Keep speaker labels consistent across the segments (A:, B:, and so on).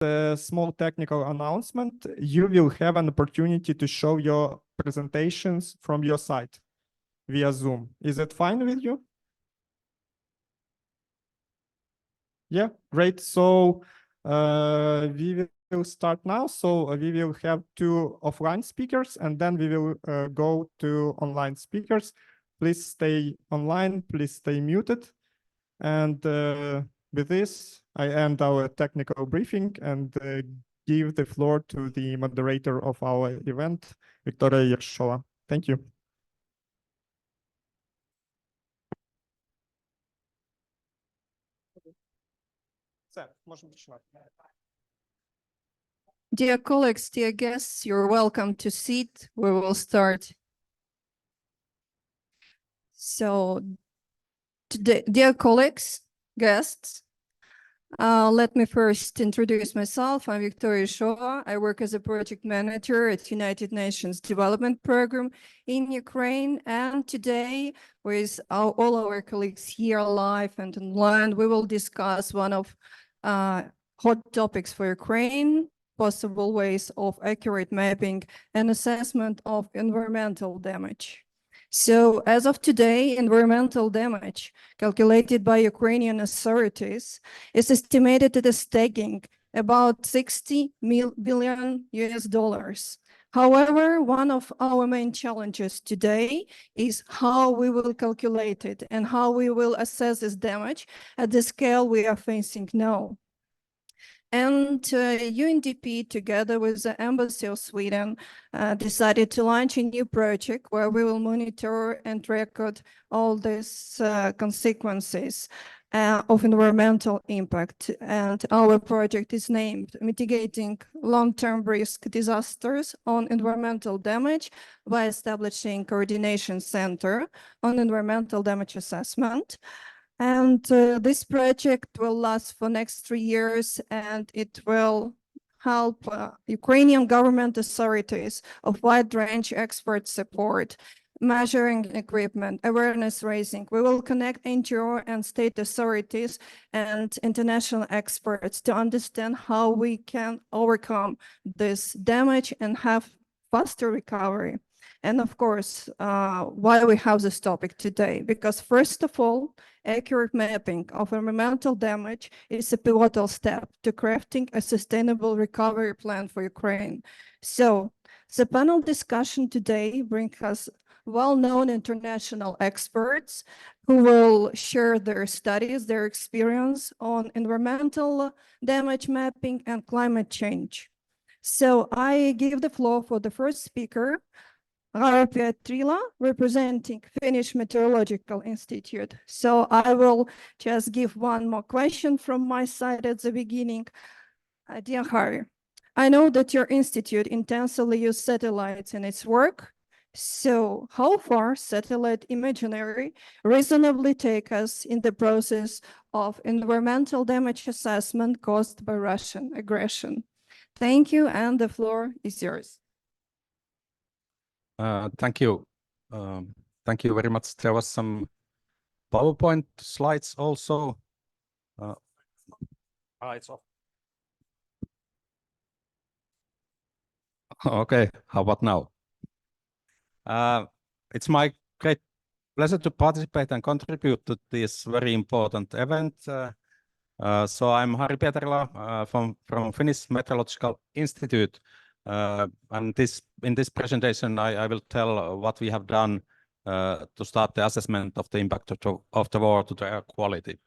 A: a small technical announcement. You will have an opportunity to show your presentations from your site via Zoom. Is it fine with you? Yeah, great. So we will start now. So we will have 2 offline speakers, and then we will go to online speakers. Please stay online, please stay muted. And with this, I end our technical briefing and give the floor to the moderator of our event, Victoria Yershova. Thank you.
B: Dear colleagues, dear guests, you're welcome to sit. We will start. So, today, dear colleagues, guests, let me first introduce myself. I'm Victoria Yershova. I work as a project manager at United Nations Development Program in Ukraine. And today, with all our colleagues here live and online, we will discuss one of hot topics for Ukraine: possible ways of accurate mapping and assessment of environmental damage. So as of today, environmental damage calculated by Ukrainian authorities is estimated at a staggering about $60 billion. However, one of our main challenges today is how we will calculate it and how we will assess this damage at the scale we are facing now. And UNDP, together with the Embassy of Sweden, decided to launch a new project where we will monitor and record all these consequences of environmental impact. And our project is named Mitigating Long-Term Risk Disasters on Environmental Damage by establishing Coordination Center on Environmental Damage Assessment. And this project will last for next 3 years, and it will help Ukrainian government authorities of wide range expert support, measuring equipment, awareness raising. We will connect NGO and state authorities and international experts to understand how we can overcome this damage and have faster recovery. And of course, why we have this topic today, because first of all, accurate mapping of environmental damage is a pivotal step to crafting a sustainable recovery plan for Ukraine. So the panel discussion today brings us well-known international experts who will share their studies, their experience on environmental damage mapping and climate change. So I give the floor for the first speaker, Trila, representing Finnish Meteorological Institute. So I will just give one more question from my side at the beginning. Dear Harry, I know that your institute intensively uses satellites in its work. So how far satellite imagery reasonably take us in the process of environmental damage assessment caused by Russian aggression? Thank you, and the floor is yours.
C: Thank you. Thank you very much. There was some PowerPoint slides also. It's off. Okay, how about now? It's my great pleasure to participate and contribute to this very important event. So I'm Harri Pietarila from Finnish Meteorological Institute. And in this presentation, I will tell what we have done to start the assessment of the impact of the war to the air quality.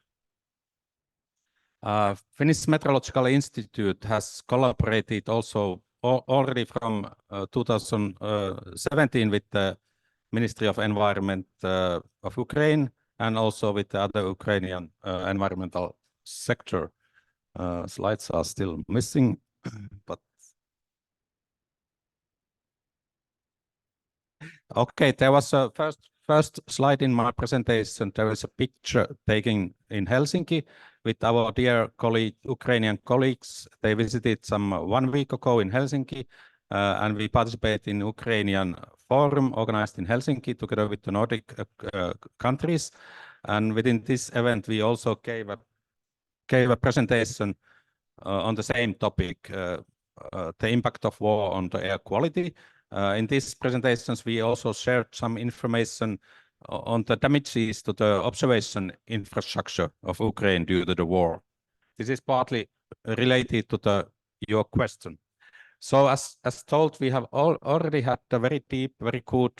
C: Finnish Meteorological Institute has collaborated also already from 2017 with the Ministry of Environment of Ukraine and also with the other Ukrainian environmental sector. Slides are still missing, but okay, there was a first slide in my presentation. There is a picture taken in Helsinki with our dear Ukrainian colleagues. They visited some 1 week ago in Helsinki, and we participate in Ukrainian forum organized in Helsinki together with the Nordic countries. And within this event, we also gave a presentation on the same topic, the impact of war on the air quality. In these presentations, we also shared some information on the damages to the observation infrastructure of Ukraine due to the war. This is partly related to your question. So as told, we have already had a very deep, very good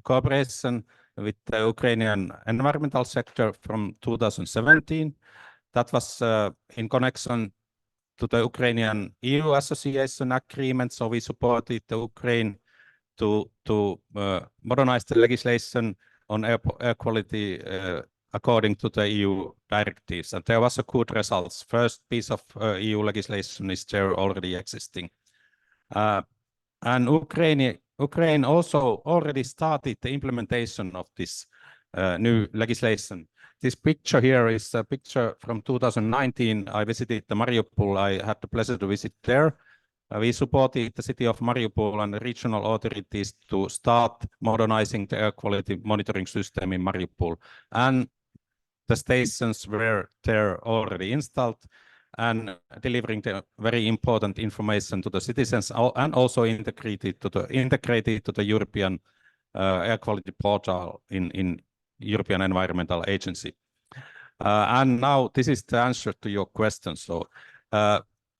C: cooperation with the Ukrainian environmental sector from 2017. That was in connection to the Ukrainian EU association agreement. So we supported the Ukraine to modernize the legislation on air quality according to the EU directives. And there was a good results. First piece of EU legislation is there already existing. And Ukraine also already started the implementation of this new legislation. This picture here is a picture from 2019. I visited the Mariupol. I had the pleasure to visit there. We supported the city of Mariupol and the regional authorities to start modernizing the air quality monitoring system in Mariupol. And the stations were there already installed and delivering the very important information to the citizens, and also integrated to the European air quality portal in European Environmental Agency. And now this is the answer to your question. So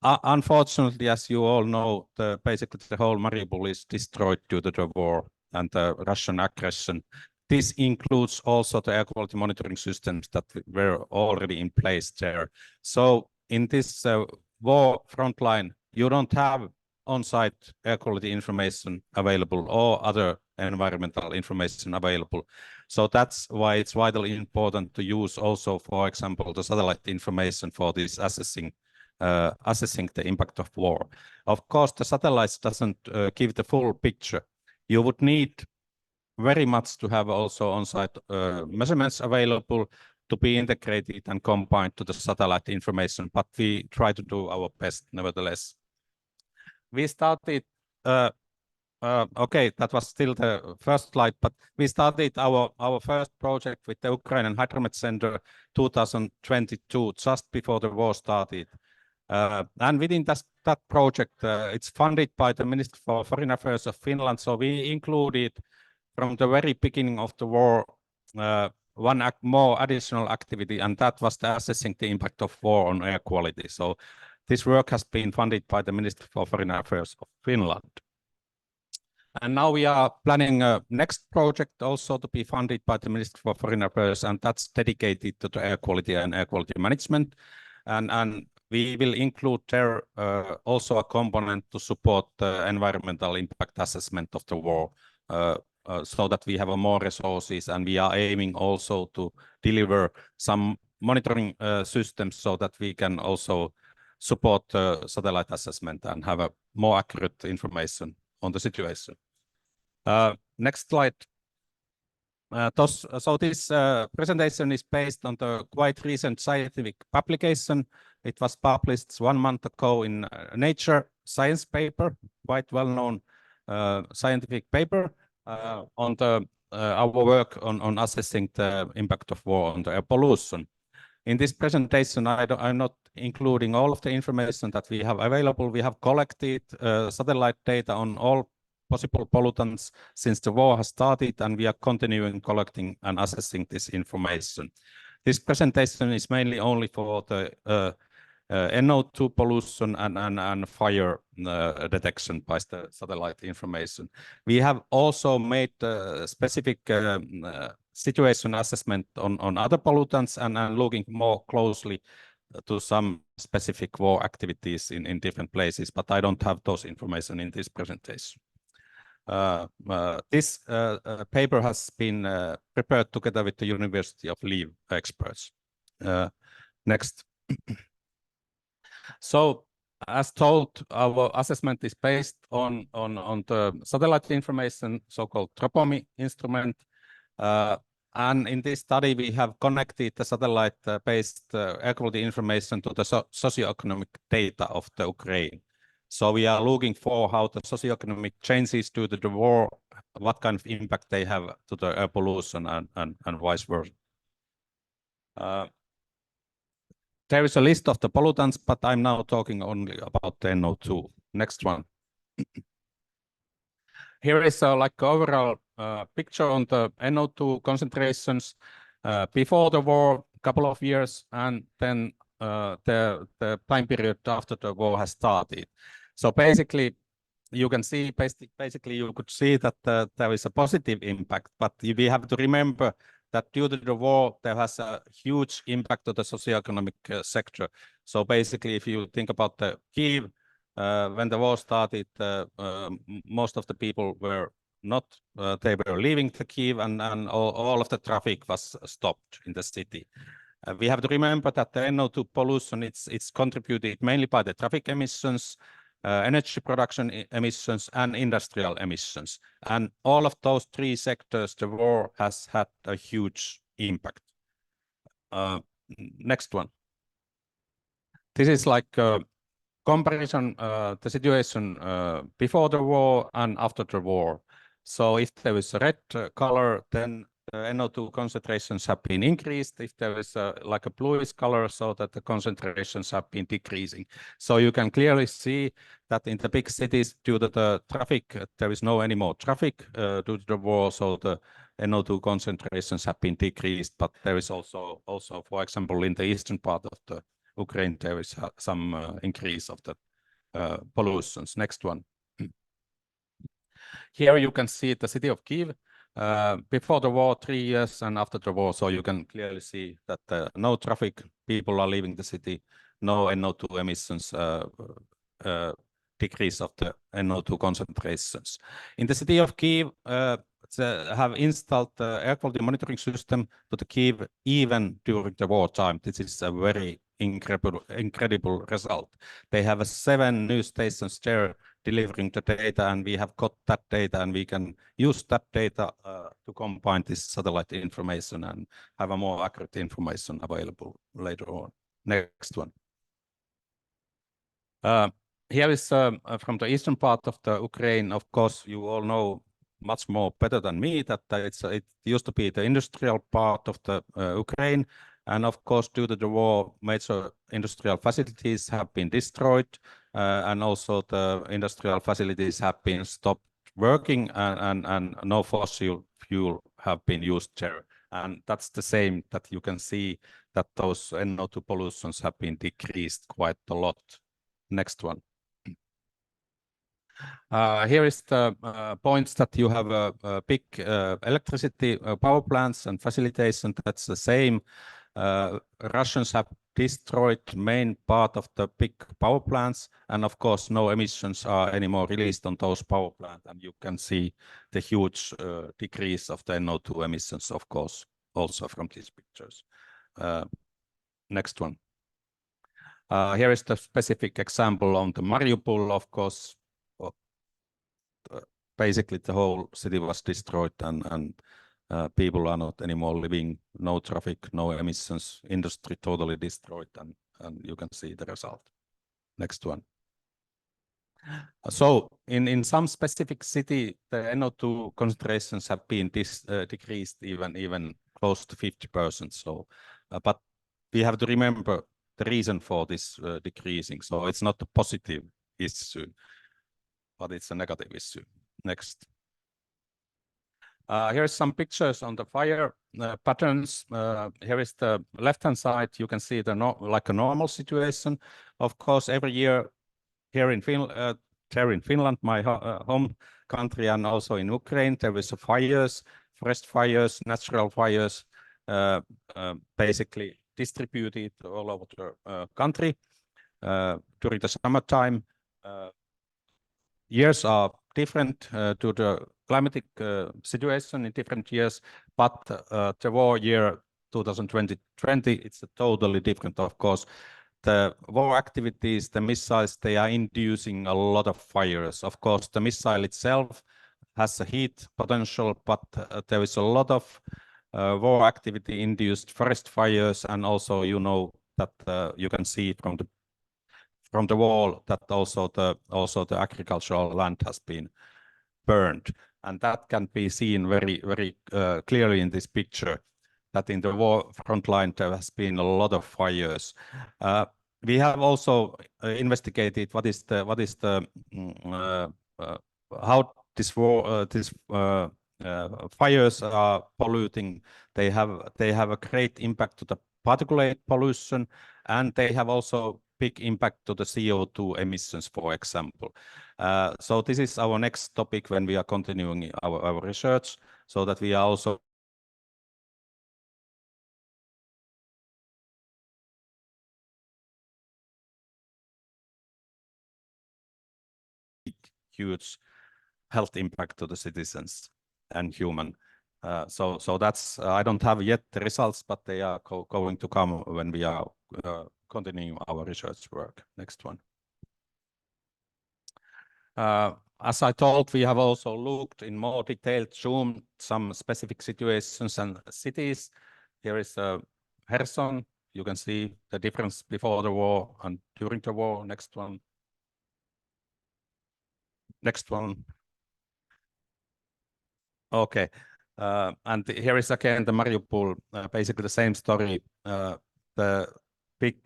C: unfortunately, as you all know, basically the whole Mariupol is destroyed due to the war and the Russian aggression. This includes also the air quality monitoring systems that were already in place there. So in this war frontline, you don't have on-site air quality information available or other environmental information available. So that's why it's vitally important to use also, for example, the satellite information for this assessing the impact of war. Of course, the satellites doesn't give the full picture. You would need very much to have also on-site measurements available to be integrated and combined to the satellite information, but we try to do our best nevertheless. We started, okay, that was still the first slide, but we started our first project with the Ukrainian Hydromet Center 2022, just before the war started. And within that project, it's funded by the Ministry for Foreign Affairs of Finland. So we included from the very beginning of the war one more additional activity, and that was the assessing the impact of war on air quality. So this work has been funded by the Ministry for Foreign Affairs of Finland. And now we are planning a next project also to be funded by the Ministry for Foreign Affairs, and that's dedicated to the air quality and air quality management. And we will include there also a component to support the environmental impact assessment of the war, so that we have more resources, and we are aiming also to deliver some monitoring systems so that we can also support satellite assessment and have a more accurate information on the situation. Next slide. So this presentation is based on the quite recent scientific publication. It was published 1 month ago in Nature Science paper, quite well-known scientific paper on our work on assessing the impact of war on the air pollution. In this presentation, I'm not including all of the information that we have available. We have collected satellite data on all possible pollutants since the war has started, and we are continuing collecting and assessing this information. This presentation is mainly only for the NO2 pollution and fire detection by the satellite information. We have also made specific situation assessment on other pollutants and looking more closely to some specific war activities in different places, but I don't have those information in this presentation. This paper has been prepared together with the University of Lviv experts. Next. So, as told, our assessment is based on the satellite information, so-called TROPOMI instrument. And in this study, we have connected the satellite-based air quality information to the socioeconomic data of the Ukraine. So we are looking for how the socioeconomic changes due to the war, what kind of impact they have to the air pollution and vice versa. There is a list of the pollutants, but I'm now talking only about the NO2. Next one. Here is like overall picture on the NO2 concentrations before the war, couple of years, and then the time period after the war has started. So basically, you can see, basically you could see that there is a positive impact, but we have to remember that due to the war, there has a huge impact on the socioeconomic sector. So basically, if you think about the Kyiv, when the war started, most of the people were not, they were leaving the Kyiv, and all of the traffic was stopped in the city. We have to remember that the NO2 pollution, it's contributed mainly by the traffic emissions, energy production emissions, and industrial emissions. And all of those three sectors, the war has had a huge impact. Next one. This is like a comparison, the situation before the war and after the war. So if there is a red color, then the NO2 concentrations have been increased. If there is like a bluish color, so that the concentrations have been decreasing. So you can clearly see that in the big cities, due to the traffic, there is no any more traffic due to the war, so the NO2 concentrations have been decreased. But there is also, for example, in the eastern part of the Ukraine, there is some increase of the pollutions. Next one. Here you can see the city of Kyiv. Before the war, 3 years, and after the war, so you can clearly see that no traffic, people are leaving the city, no NO2 emissions, decrease of the NO2 concentrations. In the city of Kyiv, have installed the air quality monitoring system to the Kyiv even during the wartime. This is a very incredible result. They have 7 news stations there delivering the data, and we have got that data, and we can use that data to combine this satellite information and have a more accurate information available later on. Next one. Here is from the eastern part of the Ukraine. Of course, you all know much more better than me that it used to be the industrial part of the Ukraine. And of course, due to the war, major industrial facilities have been destroyed, and also the industrial facilities have been stopped working, and no fossil fuel have been used there. And that's the same that you can see that those NO2 pollutions have been decreased quite a lot. Next one. Here is the points that you have a big electricity power plants and facilitation. That's the same. Russians have destroyed main part of the big power plants, and of course no emissions are anymore released on those power plants, and you can see the huge decrease of the NO2 emissions, of course, also from these pictures. Next one. Here is the specific example on the Mariupol. Of course, basically the whole city was destroyed, and people are not anymore living, no traffic, no emissions, industry totally destroyed, and you can see the result. Next one. So in some specific city, the NO2 concentrations have been decreased even close to 50%. So, but we have to remember the reason for this decreasing. So it's not a positive issue, but it's a negative issue. Next. Here's some pictures on the fire patterns. Here is the left-hand side. You can see the like a normal situation. Of course, every year here in Finland, my home country, and also in Ukraine, there is fires, forest fires, natural fires, basically distributed all over the country during the summertime. Years are different to the climatic situation in different years, but the war year 2020, it's totally different, of course. The war activities, the missiles, they are inducing a lot of fires. Of course, the missile itself has a heat potential, but there is a lot of war activity induced forest fires, and also you know that you can see from the wall that also the agricultural land has been burned, and that can be seen very clearly in this picture. that in the war front line there has been a lot of fires. We have also investigated how this war fires are polluting. They have a great impact to the particulate pollution, and they have also big impact to the CO2 emissions, for example. So this is our next topic when we are continuing our research, so that we are also huge health impact to the citizens and human. So that's I don't have yet the results, but they are going to come when we are continuing our research work. Next one. As I told, we have also looked in more detailed zoom some specific situations and cities. Here is Kherson. You can see the difference before the war and during the war. Next one. Next one. Okay. And here is again the Mariupol, basically the same story. The big,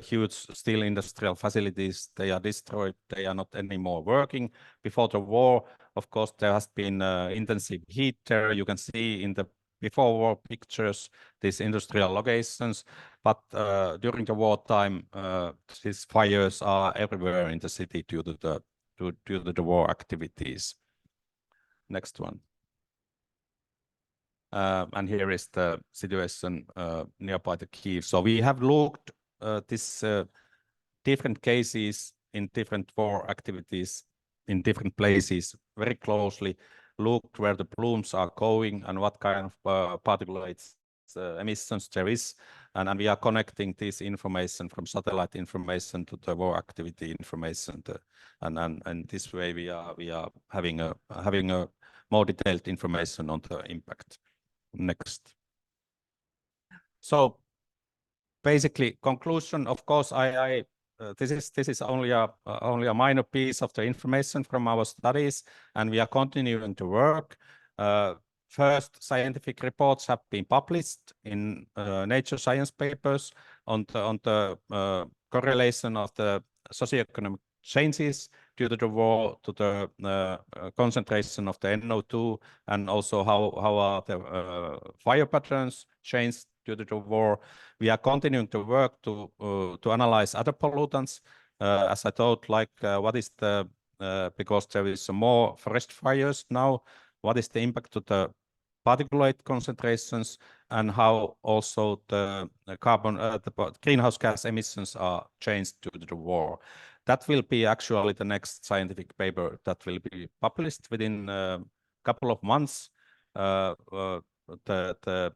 C: huge steel industrial facilities, they are destroyed. They are not anymore working. Before the war, of course, there has been intensive heat there. You can see in the before war pictures these industrial locations. But during the wartime, these fires are everywhere in the city due to the war activities. Next one. And here is the situation nearby the Kyiv. So we have looked these different cases in different war activities in different places very closely, looked where the plumes are going and what kind of particulates emissions there is. And we are connecting this information from satellite information to the war activity information. And this way we are having a more detailed information on the impact. Next. So basically conclusion, of course, this is only a minor piece of the information from our studies, and we are continuing to work. First scientific reports have been published in Nature Science papers on the correlation of the socioeconomic changes due to the war, to the concentration of the NO2, and also how are the fire patterns changed due to the war. We are continuing to work to analyze other pollutants, as I thought, like what is the because there is more forest fires now. What is the impact to the particulate concentrations, and how also the carbon, the greenhouse gas emissions are changed due to the war. That will be actually the next scientific paper that will be published within a couple of months. The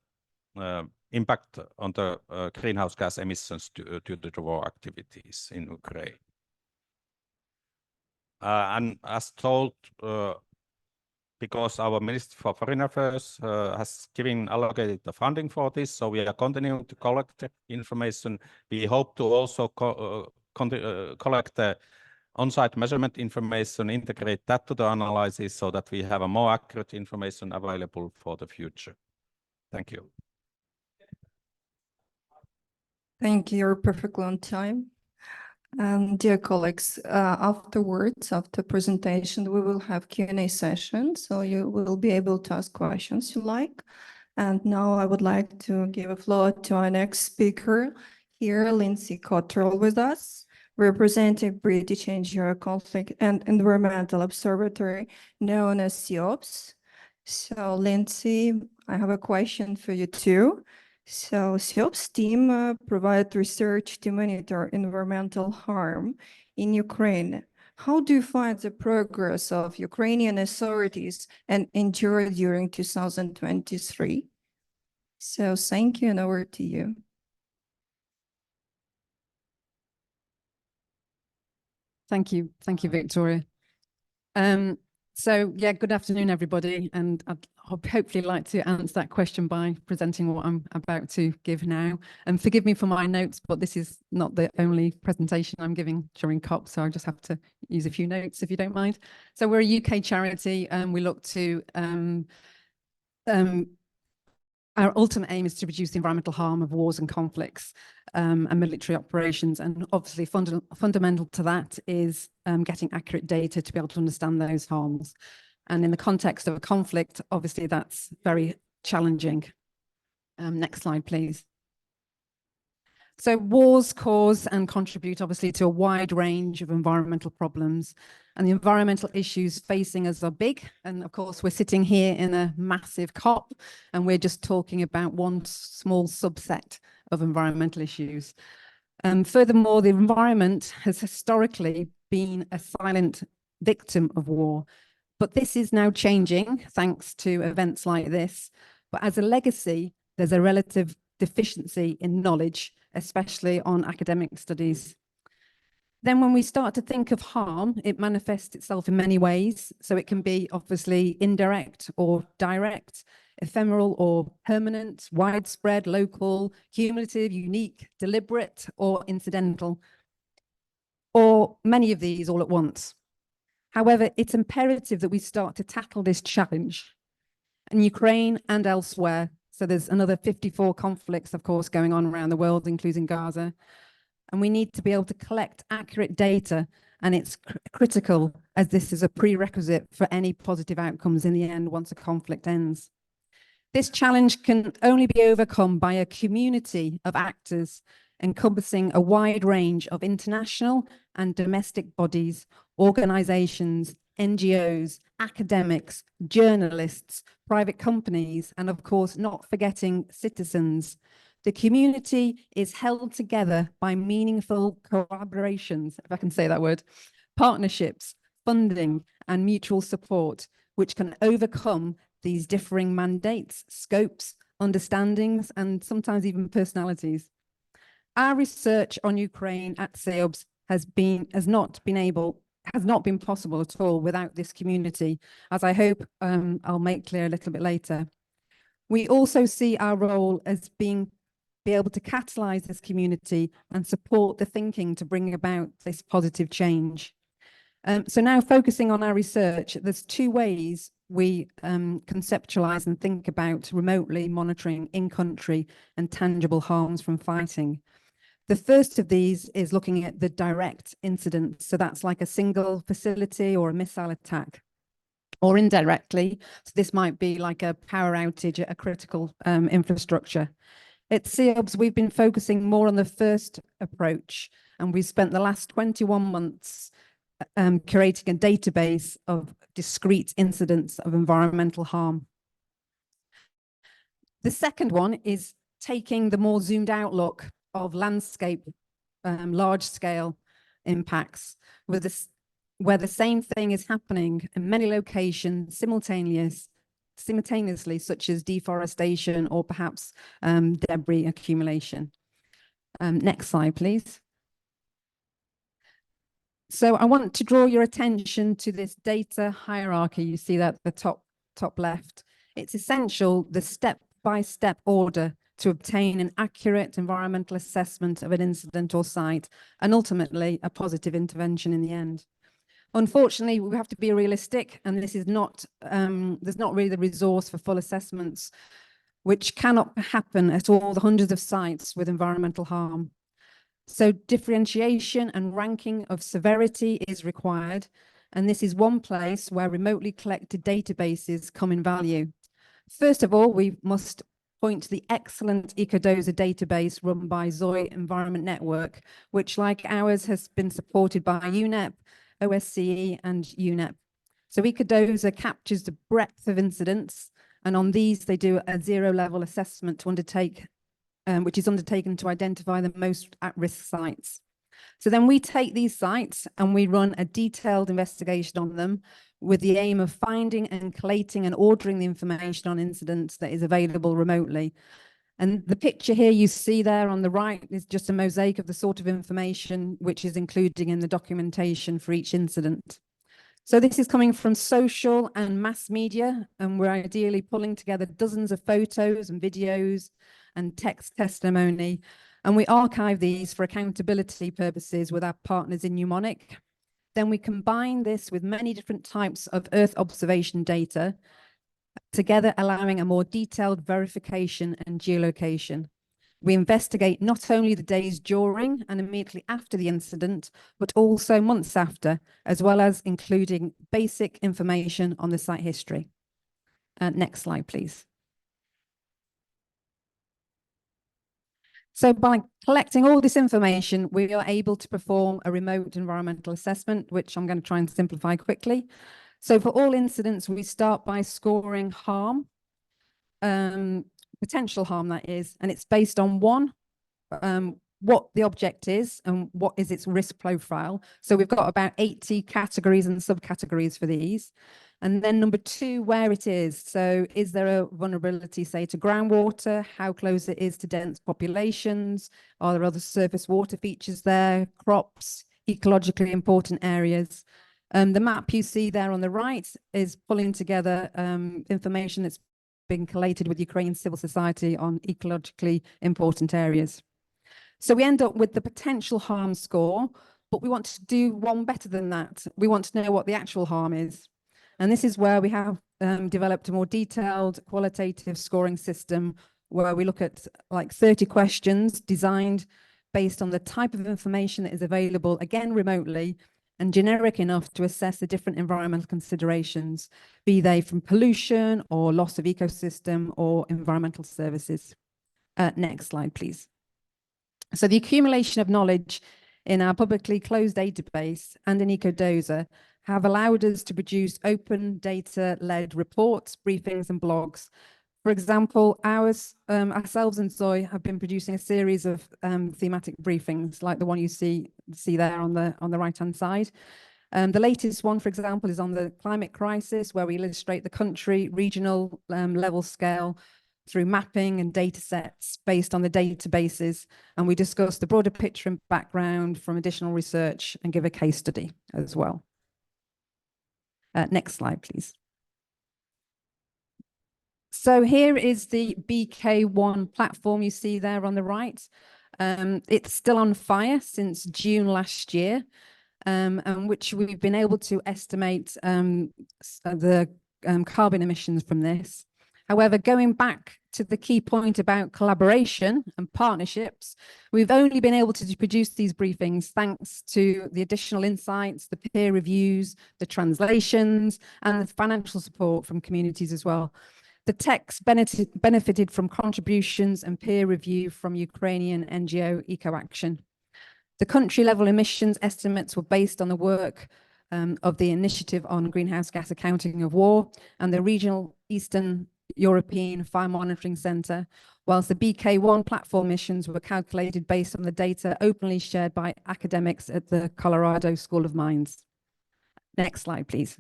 C: impact on the greenhouse gas emissions due to the war activities in Ukraine. And as told, because our Ministry for Foreign Affairs has allocated the funding for this, so we are continuing to collect the information. We hope to also collect the on-site measurement information, integrate that to the analysis so that we have a more accurate information available for the future. Thank you.
B: Thank you. You're perfectly on time. Dear colleagues, afterwards, after presentation, we will have Q&A session, so you will be able to ask questions you like. And now I would like to give a floor to our next speaker here, Lindsay Cottrell with us, representing British NGO Conflict and Environmental Observatory, known as CEOPS. So Lindsay, I have a question for you too. So CEOPS team provide research to monitor environmental harm in Ukraine. How do you find the progress of Ukrainian authorities and NGO during 2023? So thank you, and over to you.
D: Thank you, Victoria. So yeah, good afternoon, everybody, and I'd hopefully like to answer that question by presenting what I'm about to give now. And forgive me for my notes, but this is not the only presentation I'm giving during COP, so I just have to use a few notes if you don't mind. So we're a UK charity, and we look to Our ultimate aim is to reduce the environmental harm of wars and conflicts and military operations. And obviously fundamental to that is getting accurate data to be able to understand those harms. And in the context of a conflict, obviously that's very challenging. Next slide, please. So wars cause and contribute obviously to a wide range of environmental problems, and the environmental issues facing us are big. And of course, we're sitting here in a massive COP, and we're just talking about one small subset of environmental issues. Furthermore, the environment has historically been a silent victim of war, but this is now changing thanks to events like this. But as a legacy, there's a relative deficiency in knowledge, especially on academic studies. Then when we start to think of harm, it manifests itself in many ways. So it can be obviously indirect or direct, ephemeral or permanent, widespread, local, cumulative, unique, deliberate, or incidental, or many of these all at once. However, it's imperative that we start to tackle this challenge in Ukraine and elsewhere. So there's another 54 conflicts, of course, going on around the world, including Gaza. And we need to be able to collect accurate data, and it's critical as this is a prerequisite for any positive outcomes in the end once a conflict ends. This challenge can only be overcome by a community of actors encompassing a wide range of international and domestic bodies, organizations, NGOs, academics, journalists, private companies, and of course, not forgetting citizens. The community is held together by meaningful collaborations, if I can say that word, partnerships, funding, and mutual support, which can overcome these differing mandates, scopes, understandings, and sometimes even personalities. Our research on Ukraine at CEOBS has not been possible at all without this community, as I hope I'll make clear a little bit later. We also see our role as be able to catalyze this community and support the thinking to bring about this positive change. So now focusing on our research, there's two ways we conceptualize and think about remotely monitoring in-country and tangible harms from fighting. The first of these is looking at the direct incidents. So that's like a single facility or a missile attack, or indirectly. So this might be like a power outage at a critical infrastructure. At CEOBS, we've been focusing more on the first approach, and we've spent the last 21 months curating a database of discrete incidents of environmental harm. The second one is taking the more zoomed out look of landscape, large-scale impacts, where the same thing is happening in many locations simultaneously, such as deforestation or perhaps debris accumulation. Next slide, please. So I want to draw your attention to this data hierarchy. You see that at the top left. It's essential, the step-by-step order to obtain an accurate environmental assessment of an incident or site, and ultimately a positive intervention in the end. Unfortunately, we have to be realistic, and this is not, there's not really the resource for full assessments, which cannot happen at all the hundreds of sites with environmental harm. So differentiation and ranking of severity is required, and this is one place where remotely collected databases come in value. First of all, we must point to the excellent EcoDosa database run by Zoe Environment Network, which, like ours, has been supported by UNEP, OSCE, and UNEP. So EcoDosa captures the breadth of incidents, and on these they do a zero-level assessment to undertake, which is undertaken to identify the most at-risk sites. So then we take these sites and we run a detailed investigation on them with the aim of finding and collating and ordering the information on incidents that is available remotely. And the picture here you see there on the right is just a mosaic of the sort of information which is included in the documentation for each incident. So this is coming from social and mass media, and we're ideally pulling together dozens of photos and videos and text testimony, and we archive these for accountability purposes with our partners in Mnemonic. Then we combine this with many different types of Earth observation data, together allowing a more detailed verification and geolocation. We investigate not only the days during and immediately after the incident, but also months after, as well as including basic information on the site history. Next slide, please. So by collecting all this information, we are able to perform a remote environmental assessment, which I'm going to try and simplify quickly. So for all incidents, we start by scoring harm, potential harm that is, and it's based on one, what the object is and what is its risk profile. So we've got about 80 categories and subcategories for these. And then number two, where it is. So is there a vulnerability, say, to groundwater, how close it is to dense populations? Are there other surface water features there, crops, ecologically important areas? The map you see there on the right is pulling together information that's been collated with Ukrainian civil society on ecologically important areas. So we end up with the potential harm score, but we want to do one better than that. We want to know what the actual harm is. And this is where we have developed a more detailed qualitative scoring system where we look at like 30 questions designed based on the type of information that is available, again, remotely, and generic enough to assess the different environmental considerations, be they from pollution or loss of ecosystem or environmental services. Next slide, please. So the accumulation of knowledge in our publicly closed database and in EcoDozer have allowed us to produce open data-led reports, briefings, and blogs. For example, ourselves and Zoe have been producing a series of thematic briefings, like the one you see there on the right-hand side. The latest one, for example, is on the climate crisis, where we illustrate the country, regional level scale through mapping and data sets based on the databases. And we discuss the broader picture and background from additional research and give a case study as well. Next slide, please. So here is the BK1 platform you see there on the right. It's still on fire since June last year, and which we've been able to estimate the carbon emissions from this. However, going back to the key point about collaboration and partnerships, we've only been able to produce these briefings thanks to the additional insights, the peer reviews, the translations, and the financial support from communities as well. The text benefited from contributions and peer review from Ukrainian NGO EcoAction. The country-level emissions estimates were based on the work of the Initiative on Greenhouse Gas Accounting of War and the Regional Eastern European Fire Monitoring Centre, whilst the BK1 platform emissions were calculated based on the data openly shared by academics at the Colorado School of Mines. Next slide, please.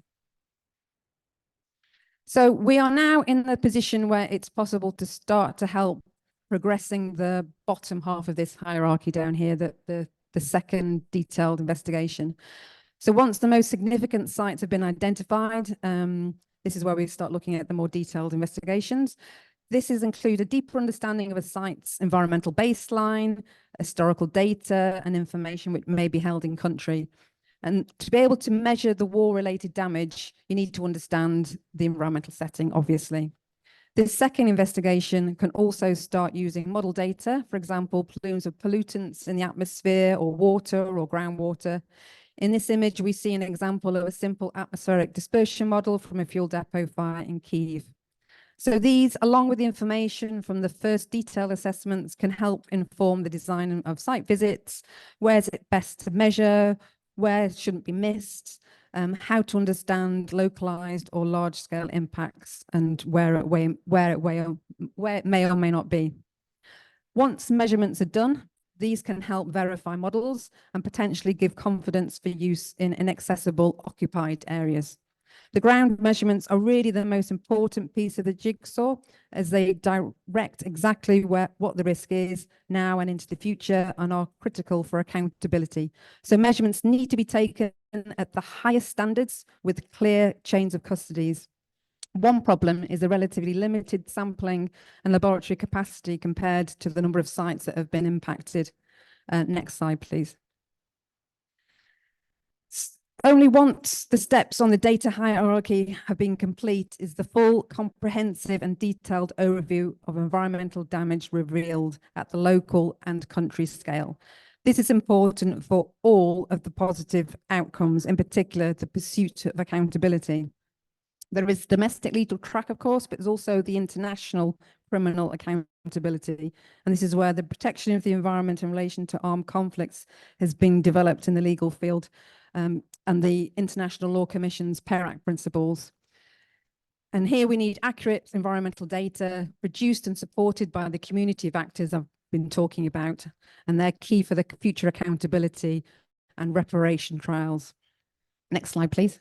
D: So we are now in the position where it's possible to start to help progressing the bottom half of this hierarchy down here, the second detailed investigation. So once the most significant sites have been identified, this is where we start looking at the more detailed investigations. This is include a deeper understanding of a site's environmental baseline, historical data, and information which may be held in country. And to be able to measure the war-related damage, you need to understand the environmental setting, obviously. This second investigation can also start using model data, for example, plumes of pollutants in the atmosphere or water or groundwater. In this image, we see an example of a simple atmospheric dispersion model from a fuel depot fire in Kyiv. So these, along with the information from the first detailed assessments, can help inform the design of site visits. Where is it best to measure? Where it shouldn't be missed? How to understand localized or large-scale impacts and where it may or may not be. Once measurements are done, these can help verify models and potentially give confidence for use in inaccessible occupied areas. The ground measurements are really the most important piece of the jigsaw, as they direct exactly what the risk is now and into the future and are critical for accountability. So measurements need to be taken at the highest standards with clear chains of custodies. One problem is the relatively limited sampling and laboratory capacity compared to the number of sites that have been impacted. Next slide, please. Only once the steps on the data hierarchy have been complete is the full, comprehensive and detailed overview of environmental damage revealed at the local and country scale. This is important for all of the positive outcomes, in particular the pursuit of accountability. There is domestic legal track, of course, but there's also the international criminal accountability. And this is where the protection of the environment in relation to armed conflicts has been developed in the legal field, and the International Law Commission's PAIR Act principles. And here we need accurate environmental data produced and supported by the community of actors I've been talking about, and they're key for the future accountability and reparation trials. Next slide, please.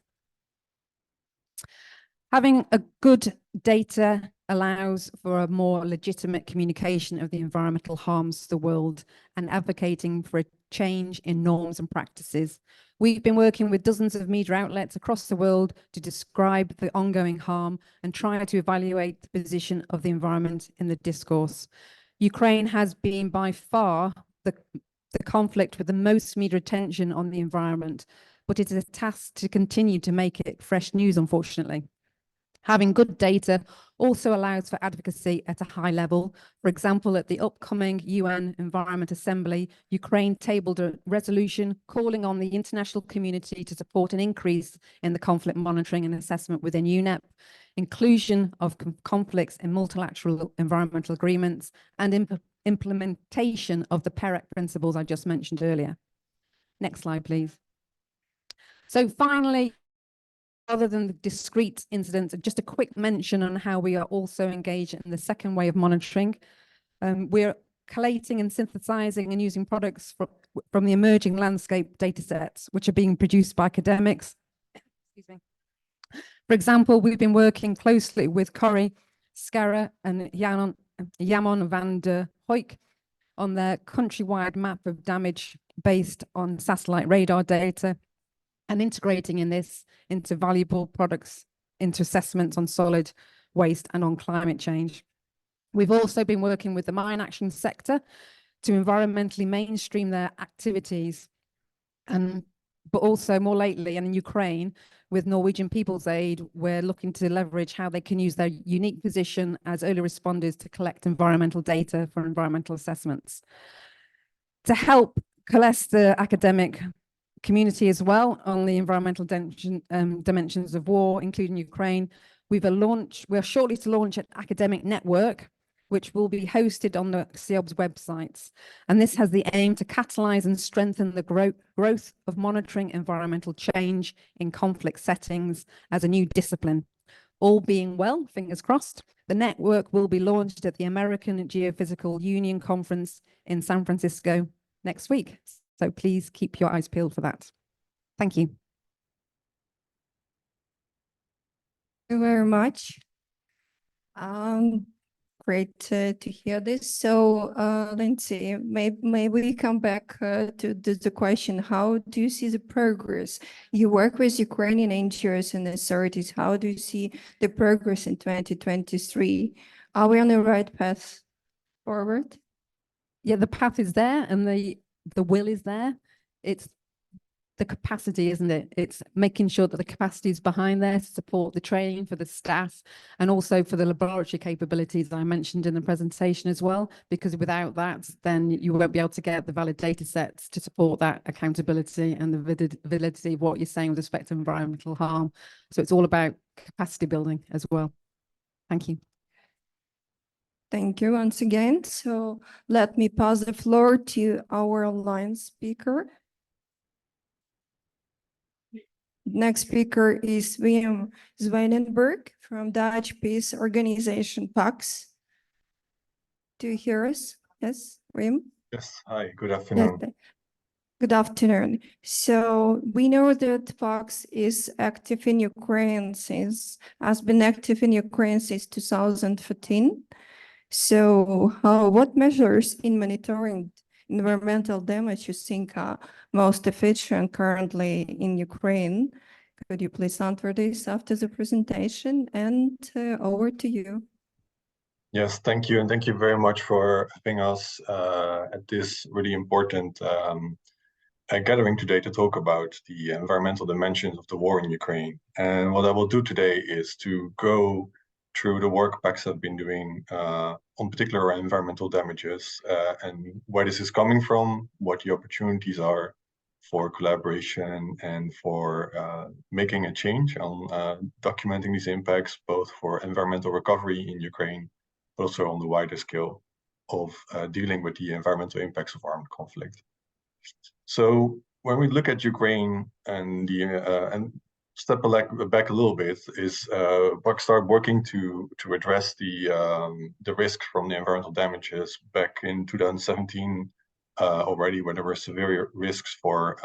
D: Having a good data allows for a more legitimate communication of the environmental harms to the world and advocating for a change in norms and practices. We've been working with dozens of media outlets across the world to describe the ongoing harm and try to evaluate the position of the environment in the discourse. Ukraine has been by far the conflict with the most media attention on the environment, but it is a task to continue to make it fresh news, unfortunately. Having good data also allows for advocacy at a high level. For example, at the upcoming UN Environment Assembly, Ukraine tabled a resolution calling on the international community to support an increase in the conflict monitoring and assessment within UNEP, inclusion of conflicts in multilateral environmental agreements, and implementation of the PAIR Act principles I just mentioned earlier. Next slide, please. So finally, other than the discrete incidents, just a quick mention on how we are also engaged in the second way of monitoring. We're collating and synthesizing and using products from the emerging landscape data sets, which are being produced by academics. Excuse me. For example, we've been working closely with Corrie Scarra and Jamon van der Hoek on their countrywide map of damage based on satellite radar data, and integrating in this into valuable products, into assessments on solid waste and on climate change. We've also been working with the mine action sector to environmentally mainstream their activities, but also more lately, and in Ukraine, with Norwegian People's Aid, we're looking to leverage how they can use their unique position as early responders to collect environmental data for environmental assessments. To help collect the academic community as well on the environmental dimensions of war, including Ukraine, we're shortly to launch an academic network, which will be hosted on the CEOB's websites. And this has the aim to catalyze and strengthen the growth of monitoring environmental change in conflict settings as a new discipline. All being well, fingers crossed, the network will be launched at the American Geophysical Union Conference in San Francisco next week. So please keep your eyes peeled for that. Thank you.
B: Thank you very much. Great to hear this. So, Lindsay, may we come back to the question, how do you see the progress? You work with Ukrainian NGOs and authorities. How do you see the progress in 2023? Are we on the right path forward?
D: Yeah, the path is there and the will is there. It's the capacity, isn't it? It's making sure that the capacity is behind there to support the training for the staff and also for the laboratory capabilities that I mentioned in the presentation as well, because without that, then you won't be able to get the valid data sets to support that accountability and the validity of what you're saying with respect to environmental harm. So it's all about capacity building as well. Thank you.
B: Thank you once again. So let me pass the floor to our online speaker. Next speaker is Wim Zwijnenberg from Dutch Peace Organization PAX. Do you hear us? Yes, Wim?
E: Yes, hi, good afternoon.
B: Yes. Good afternoon. So we know that PAX is active in Ukraine has been active in Ukraine since 2014. So what measures in monitoring environmental damage you think are most efficient currently in Ukraine? Could you please answer this after the presentation? And over to you.
E: Yes, thank you. And thank you very much for having us at this really important gathering today to talk about the environmental dimensions of the war in Ukraine. And what I will do today is to go through the work PAX have been doing on particular environmental damages and where this is coming from, what the opportunities are for collaboration and for making a change on documenting these impacts, both for environmental recovery in Ukraine, but also on the wider scale of dealing with the environmental impacts of armed conflict. So when we look at Ukraine and the and step back a little bit, is PAX started working to address the risk from the environmental damages back in 2017 already, when there were severe risks for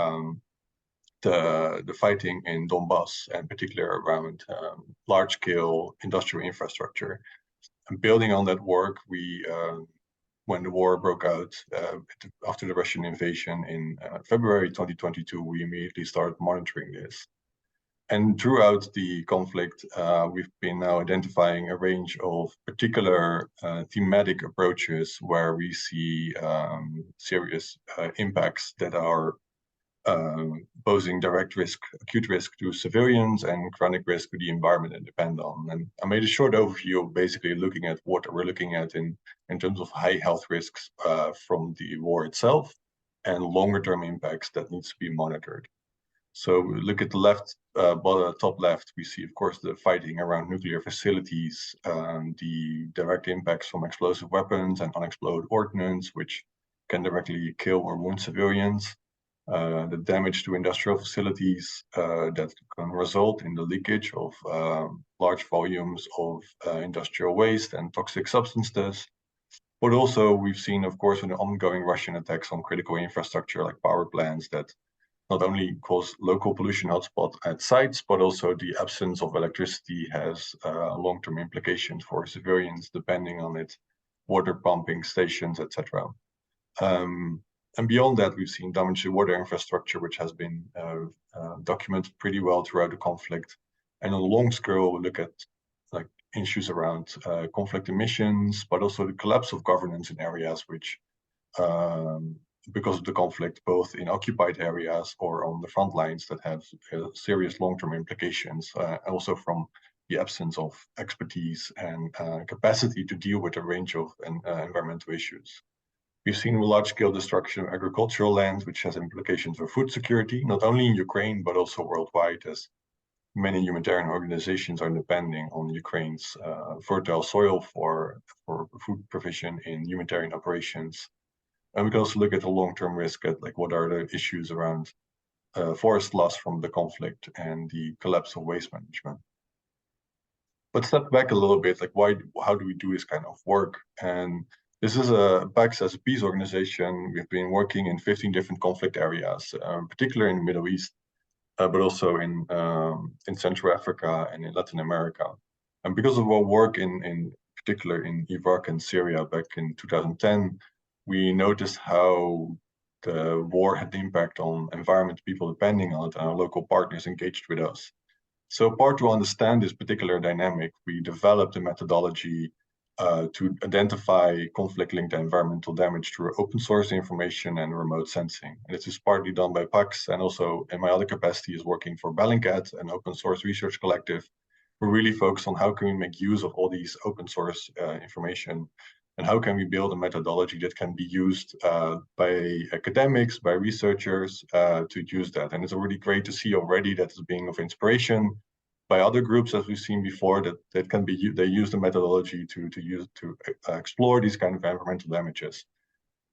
E: the fighting in Donbass, and particularly around large-scale industrial infrastructure. And building on that work, we when the war broke out after the Russian invasion in February 2022, we immediately started monitoring this. And throughout the conflict, we've been now identifying a range of particular thematic approaches where we see serious impacts that are posing direct risk, acute risk to civilians and chronic risk to the environment they depend on. And I made a short overview of basically looking at what we're looking at in terms of high health risks from the war itself and longer term impacts that needs to be monitored. So we look at the left, top left, we see, of course, the fighting around nuclear facilities, the direct impacts from explosive weapons and unexploded ordnance, which can directly kill or wound civilians. The damage to industrial facilities that can result in the leakage of large volumes of industrial waste and toxic substances. But also we've seen, of course, in the ongoing Russian attacks on critical infrastructure like power plants that not only cause local pollution hotspots at sites, but also the absence of electricity has long-term implications for civilians, depending on its water pumping stations, etc. And beyond that, we've seen damage to water infrastructure, which has been documented pretty well throughout the conflict. And on a long scale, we look at like issues around conflict emissions, but also the collapse of governance in areas which, because of the conflict, both in occupied areas or on the front lines, that have serious long-term implications, also from the absence of expertise and capacity to deal with a range of environmental issues. We've seen large-scale destruction of agricultural land, which has implications for food security, not only in Ukraine, but also worldwide, as many humanitarian organizations are depending on Ukraine's fertile soil for food provision in humanitarian operations. And we can also look at the long-term risk at like what are the issues around forest loss from the conflict and the collapse of waste management. But step back a little bit, like how do we do this kind of work? And this is PAX as a peace organization. We've been working in 15 different conflict areas, particularly in the Middle East, but also in Central Africa and in Latin America. And because of our work in particular in Iraq and Syria back in 2010, we noticed how the war had impact on environment, people depending on it, and our local partners engaged with us. So part to understand this particular dynamic, we developed a methodology to identify conflict-linked environmental damage through open source information and remote sensing. And this is partly done by PAX, and also in my other capacity is working for Bellingcat, an open source research collective. We're really focused on how can we make use of all these open source information, and how can we build a methodology that can be used by academics, by researchers to use that. And it's already great to see already that it's being of inspiration by other groups, as we've seen before, that can be, they use the methodology to explore these kind of environmental damages.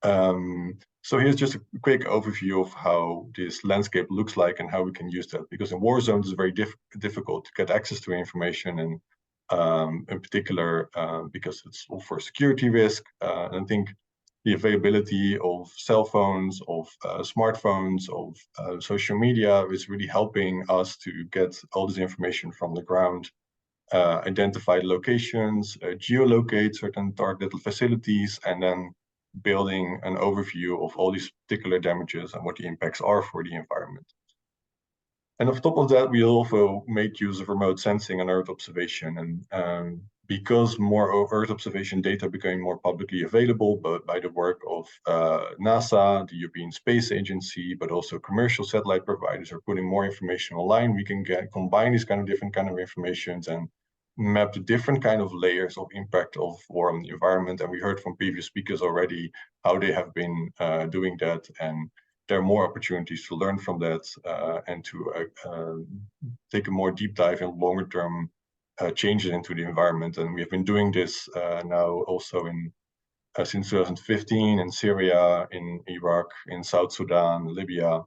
E: So here's just a quick overview of how this landscape looks like and how we can use that, because in war zones it's very difficult to get access to information, and in particular because it's all for security risk. And I think the availability of cell phones, of smartphones, of social media is really helping us to get all this information from the ground, identify locations, geolocate certain targeted facilities, and then building an overview of all these particular damages and what the impacts are for the environment. And on top of that, we also made use of remote sensing and Earth observation. And because more Earth observation data becoming more publicly available, but by the work of NASA, the European Space Agency, but also commercial satellite providers are putting more information online, we can combine these different kind of informations and map the different kind of layers of impact of war on the environment. And we heard from previous speakers already how they have been doing that, and there are more opportunities to learn from that and to take a more deep dive in longer term changes into the environment. And we have been doing this now also in since 2015 in Syria, in Iraq, in South Sudan, Libya,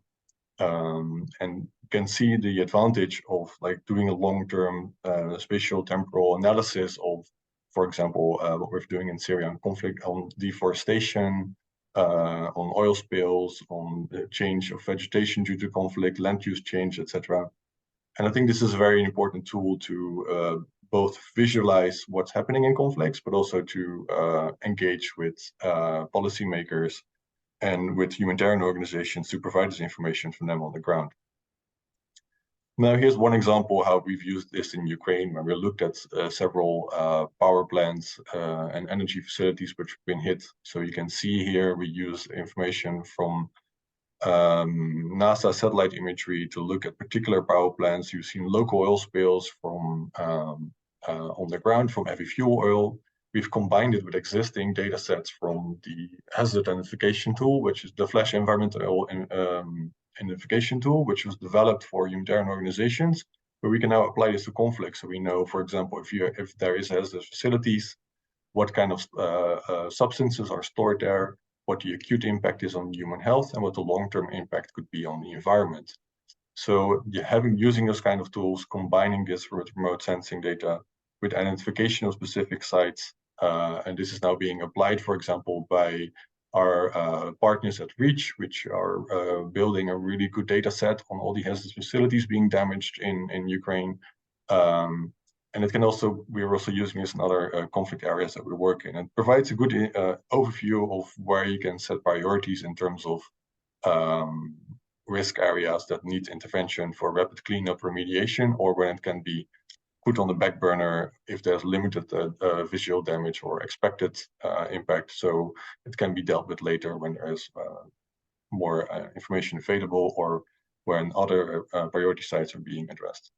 E: and you can see the advantage of doing a long-term spatial temporal analysis of, for example, what we're doing in Syria on conflict, on deforestation, on oil spills, on the change of vegetation due to conflict, land use change, etc. And I think this is a very important tool to both visualize what's happening in conflicts, but also to engage with policymakers and with humanitarian organizations to provide this information from them on the ground. Now, here's one example how we've used this in Ukraine, where we looked at several power plants and energy facilities which have been hit. So you can see here we use information from NASA satellite imagery to look at particular power plants. You've seen local oil spills from on the ground from heavy fuel oil. We've combined it with existing data sets from the hazard identification tool, which is the Flash environmental identification tool, which was developed for humanitarian organizations, where we can now apply this to conflicts. So we know, for example, if there is hazardous facilities, what kind of substances are stored there, what the acute impact is on human health, and what the long-term impact could be on the environment. So using those kind of tools, combining this with remote sensing data, with identification of specific sites, and this is now being applied, for example, by our partners at REACH, which are building a really good data set on all the hazardous facilities being damaged in Ukraine. And it can also, we're also using this in other conflict areas that we work in, and provides a good overview of where you can set priorities in terms of risk areas that need intervention for rapid cleanup remediation, or when it can be put on the back burner if there's limited visual damage or expected impact. So it can be dealt with later when there's more information available, or when other priority sites are being addressed.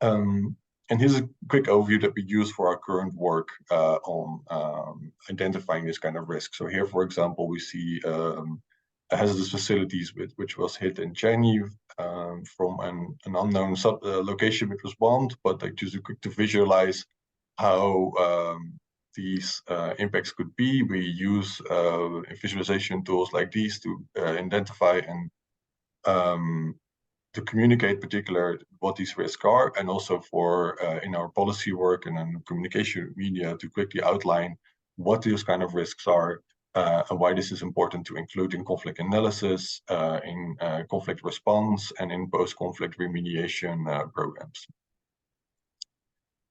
E: And here's a quick overview that we use for our current work on identifying this kind of risk. So here, for example, we see hazardous facilities which was hit in Chernihiv from an unknown location which was bombed, but just to visualize how these impacts could be, we use visualization tools like these to identify and to communicate particular what these risks are, and also for in our policy work and in communication media to quickly outline what these kind of risks are and why this is important to include in conflict analysis, in conflict response, and in post-conflict remediation programs.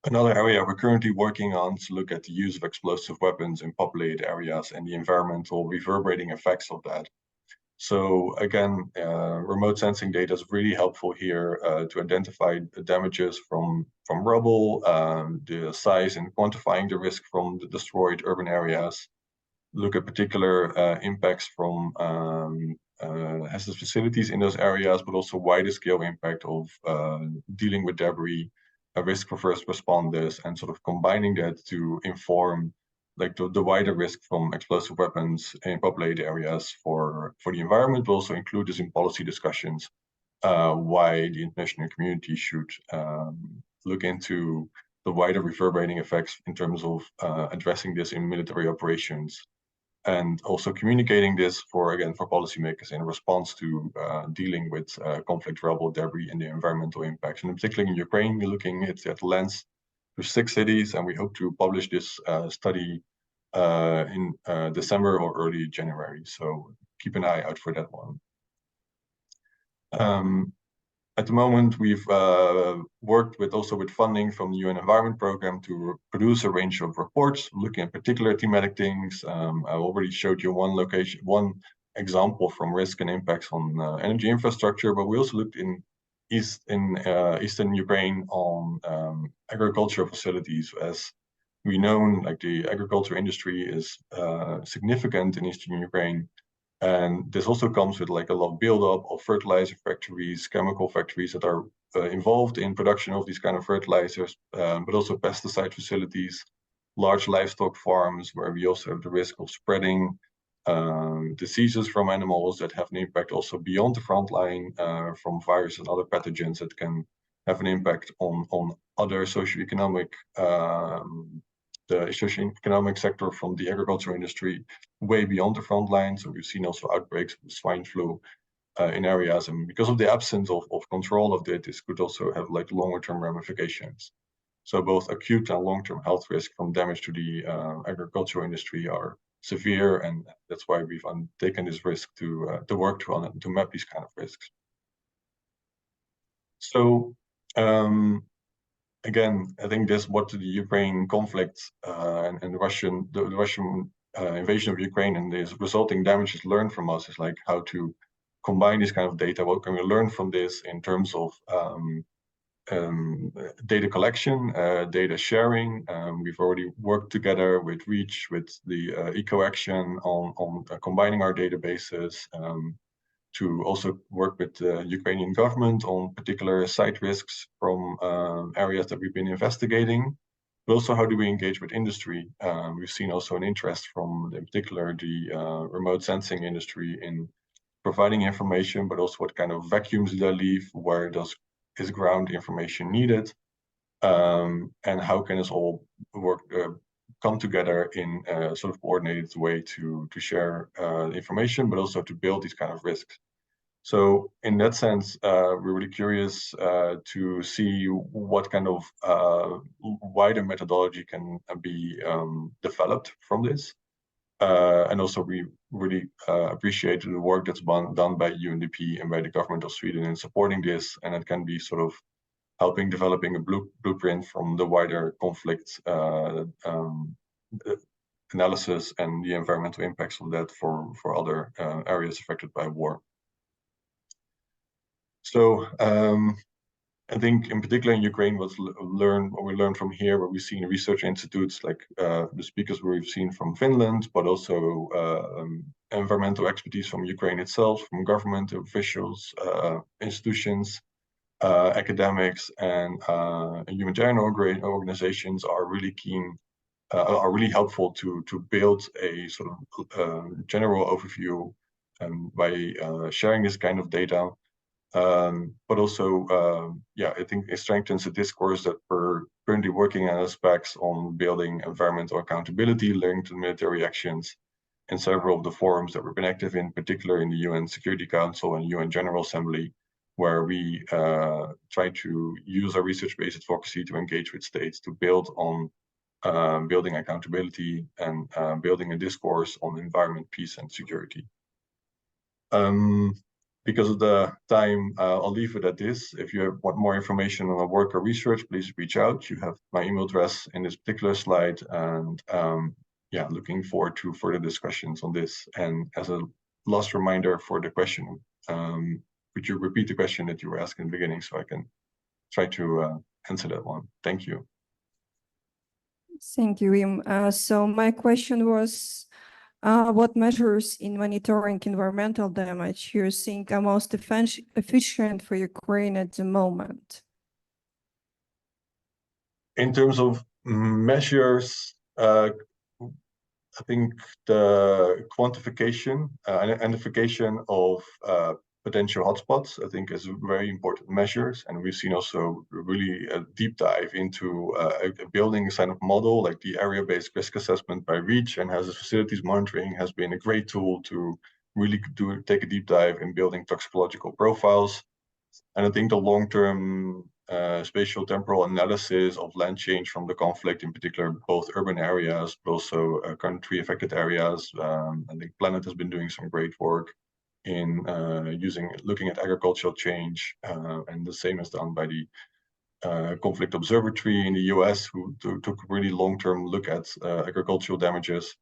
E: Another area we're currently working on is to look at the use of explosive weapons in populated areas and the environmental reverberating effects of that. So again, remote sensing data is really helpful here to identify the damages from rubble, the size and quantifying the risk from the destroyed urban areas, look at particular impacts from hazardous facilities in those areas, but also wider scale impact of dealing with debris, a risk for first responders, and sort of combining that to inform the wider risk from explosive weapons in populated areas for the environment, but also include this in policy discussions, why the international community should look into the wider reverberating effects in terms of addressing this in military operations, and also communicating this for policymakers in response to dealing with conflict rubble, debris, and the environmental impacts. And particularly in Ukraine, we're looking at the lens to 6 cities, and we hope to publish this study in December or early January. So keep an eye out for that one. At the moment, we've worked with funding from the UN Environment Program to produce a range of reports looking at particular thematic things. I already showed you one example from risk and impacts on energy infrastructure, but we also looked in eastern Ukraine on agricultural facilities. As we know, like the agriculture industry is significant in eastern Ukraine, and this also comes with like a lot of buildup of fertilizer factories, chemical factories that are involved in production of these kind of fertilizers, but also pesticide facilities, large livestock farms where we also have the risk of spreading diseases from animals that have an impact also beyond the front line, from viruses and other pathogens that can have an impact on other socioeconomic, the socioeconomic sector from the agriculture industry way beyond the front line. So we've seen also outbreaks of swine flu in areas, and because of the absence of control of that, this could also have like longer term ramifications. So both acute and long-term health risk from damage to the agricultural industry are severe, and that's why we've taken this risk to work to map these kind of risks. So again, I think this what the Ukraine conflict and the Russian invasion of Ukraine and this resulting damages learned from us is like how to combine this kind of data. What can we learn from this in terms of data collection, data sharing? We've already worked together with REACH, with the EcoAction on combining our databases, to also work with the Ukrainian government on particular site risks from areas that we've been investigating. But also, how do we engage with industry? We've seen also an interest from, in particular, the remote sensing industry in providing information, but also what kind of vacuums do they leave, where is ground information needed, and how can this all work, come together in a sort of coordinated way to share information, but also to build these kind of risks. So in that sense, we're really curious to see what kind of wider methodology can be developed from this. And also we really appreciate the work that's done by UNDP and by the government of Sweden in supporting this, and it can be sort of helping developing a blueprint from the wider conflict analysis and the environmental impacts of that for other areas affected by war. So I think in particular in Ukraine, what we learned from here, what we've seen in research institutes like the speakers we've seen from Finland, but also environmental expertise from Ukraine itself, from government officials, institutions, academics, and humanitarian organizations are really keen, are really helpful to build a sort of general overview by sharing this kind of data. But also, yeah, I think it strengthens the discourse that we're currently working on aspects on building environmental accountability linked to military actions in several of the forums that we've been active in, particularly in the UN Security Council and UN General Assembly, where we try to use our research-based advocacy to engage with states to build on building accountability and building a discourse on environment, peace, and security. Because of the time, I'll leave it at this. If you want more information on our work or research, please reach out. You have my email address in this particular slide, and yeah, looking forward to further discussions on this. And as a last reminder for the question, could you repeat the question that you were asking in the beginning so I can try to answer that one? Thank you.
B: Thank you, Wim. So my question was, what measures in monitoring environmental damage you think are most efficient for Ukraine at the moment?
E: In terms of measures, I think the quantification and identification of potential hotspots, I think, is very important measures. And we've seen also really a deep dive into building a kind of model, like the area-based risk assessment by REACH and hazardous facilities monitoring has been a great tool to really take a deep dive in building toxicological profiles. And I think the long-term spatial temporal analysis of land change from the conflict, in particular, both urban areas, but also country-affected areas. I think Planet has been doing some great work in looking at agricultural change, and the same is done by the Conflict Observatory in the US, who took a really long-term look at agricultural damages.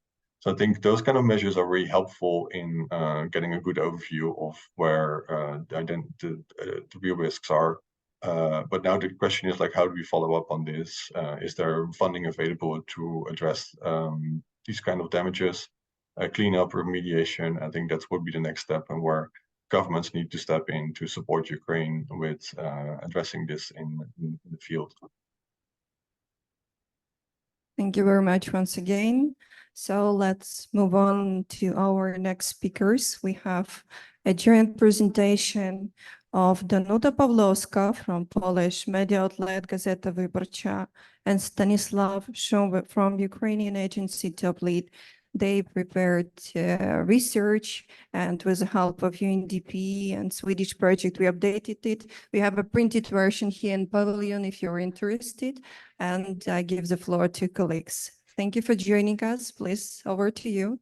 E: So I think those kind of measures are really helpful in getting a good overview of where the real risks are. But now the question is, like, how do we follow up on this? Is there funding available to address these kind of damages? Cleanup, remediation, I think that would be the next step, and where governments need to step in to support Ukraine with addressing this in the field.
B: Thank you very much once again. So let's move on to our next speakers. We have a joint presentation of Danuta Pawlowska from Polish media outlet Gazeta Wyborcza and Stanislav Szum from Ukrainian agency Top Lead. They prepared research, and with the help of UNDP and Swedish project, we updated it. We have a printed version here in Pavilion if you're interested, and I give the floor to colleagues. Thank you for joining us. Please, over to you.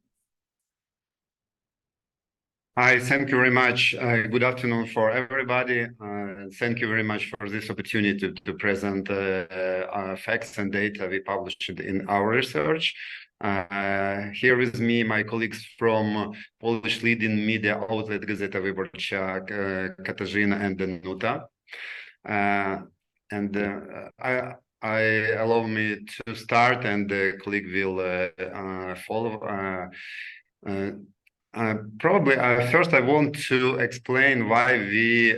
F: Hi, thank you very much. Good afternoon for everybody. Thank you very much for this opportunity to present facts and data we published in our research. Here with me, my colleagues from Polish leading media outlet Gazeta Wyborcza, Katarzyna and Danuta. Allow me to start, and the colleague will follow. Probably first I want to explain why we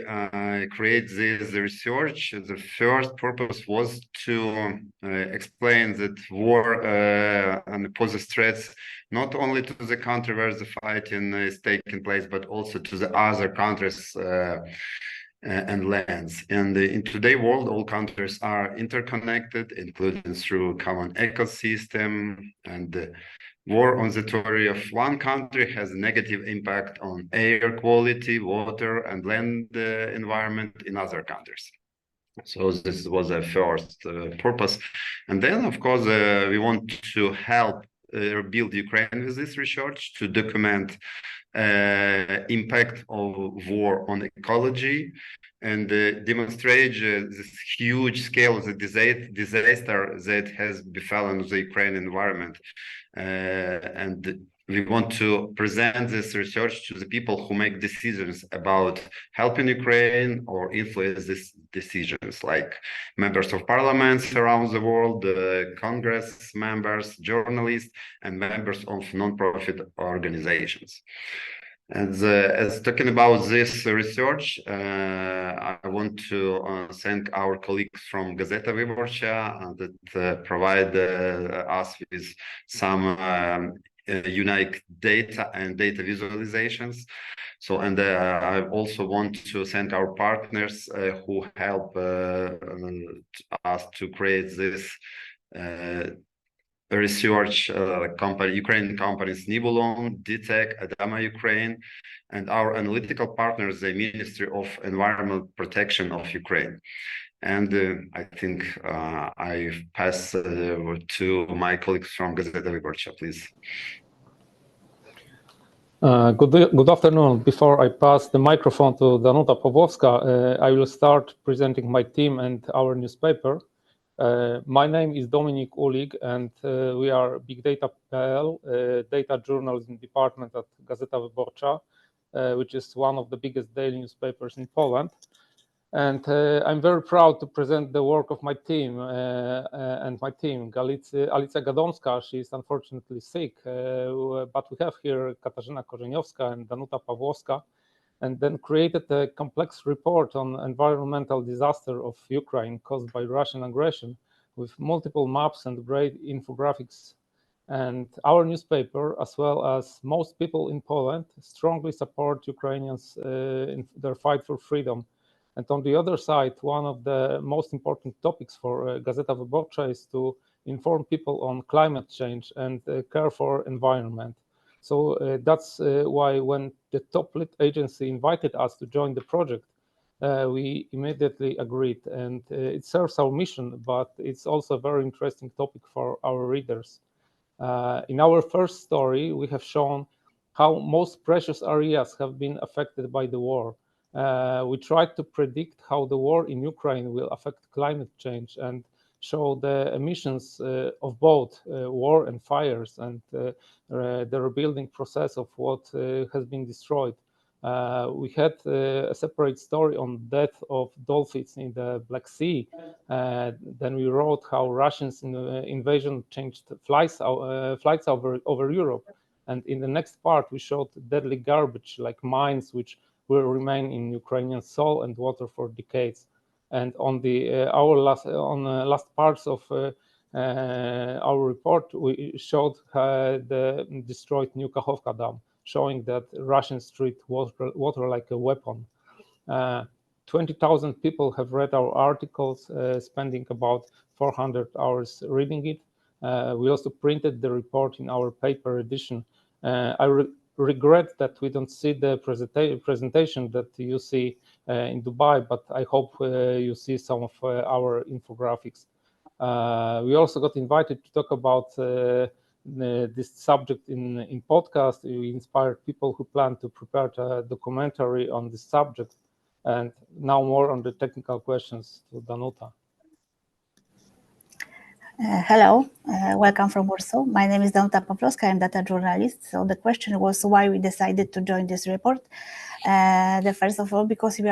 F: create this research. The first purpose was to explain that war and poses threats not only to the country where the fighting is taking place, but also to the other countries and lands. And in today's world, all countries are interconnected, including through common ecosystem, and war on the territory of one country has a negative impact on air quality, water, and land environment in other countries. So this was a first purpose. And then, of course, we want to help rebuild Ukraine with this research to document impact of war on ecology and demonstrate this huge scale of the disaster that has befallen the Ukrainian environment. And we want to present this research to the people who make decisions about helping Ukraine or influence these decisions, like members of parliaments around the world, Congress members, journalists, and members of non-profit organizations. And as talking about this research, I want to thank our colleagues from Gazeta Wyborcza that provide us with some unique data and data visualizations. So, and I also want to thank our partners who help us to create this research Ukrainian companies Nibulon, DTEC, Adama Ukraine, and our analytical partners, the Ministry of Environmental Protection of Ukraine. And I think I pass to my colleagues from Gazeta Wyborcza, please.
G: Good afternoon. Before I pass the microphone to Danuta Pawlowska, I will start presenting my team and our newspaper. My name is Dominik Ulig, and we are Big Data PL, data journalism department at Gazeta Wyborcza, which is one of the biggest daily newspapers in Poland. And I'm very proud to present the work of my team and my team. Alicja Gadomska, she is unfortunately sick, but we have here Katarzyna Korzeniowska and Danuta Pawlowska, and then created a complex report on environmental disaster of Ukraine caused by Russian aggression with multiple maps and great infographics. And our newspaper, as well as most people in Poland, strongly support Ukrainians in their fight for freedom. And on the other side, one of the most important topics for Gazeta Wyborcza is to inform people on climate change and care for environment. So that's why when the Top Lead agency invited us to join the project, we immediately agreed. And it serves our mission, but it's also a very interesting topic for our readers. In our first story, we have shown how most precious areas have been affected by the war. We tried to predict how the war in Ukraine will affect climate change and show the emissions of both war and fires, and the rebuilding process of what has been destroyed. We had a separate story on death of dolphins in the Black Sea. Then we wrote how Russians invasion changed flights over Europe. And in the next part, we showed deadly garbage like mines, which will remain in Ukrainian soil and water for decades. And on the last parts of our report, we showed the destroyed New Kakhovka Dam, showing that Russians treat water like a weapon. 20,000 people have read our articles, spending about 400 hours reading it. We also printed the report in our paper edition. I regret that we don't see the presentation that you see in Dubai, but I hope you see some of our infographics. We also got invited to talk about this subject in podcast. We inspired people who plan to prepare a documentary on this subject. And now more on the technical questions to Danuta.
H: Hello, welcome from Warsaw. My name is Danuta Pawlowska, I'm data journalist. So the question was why we decided to join this report. First of all, because we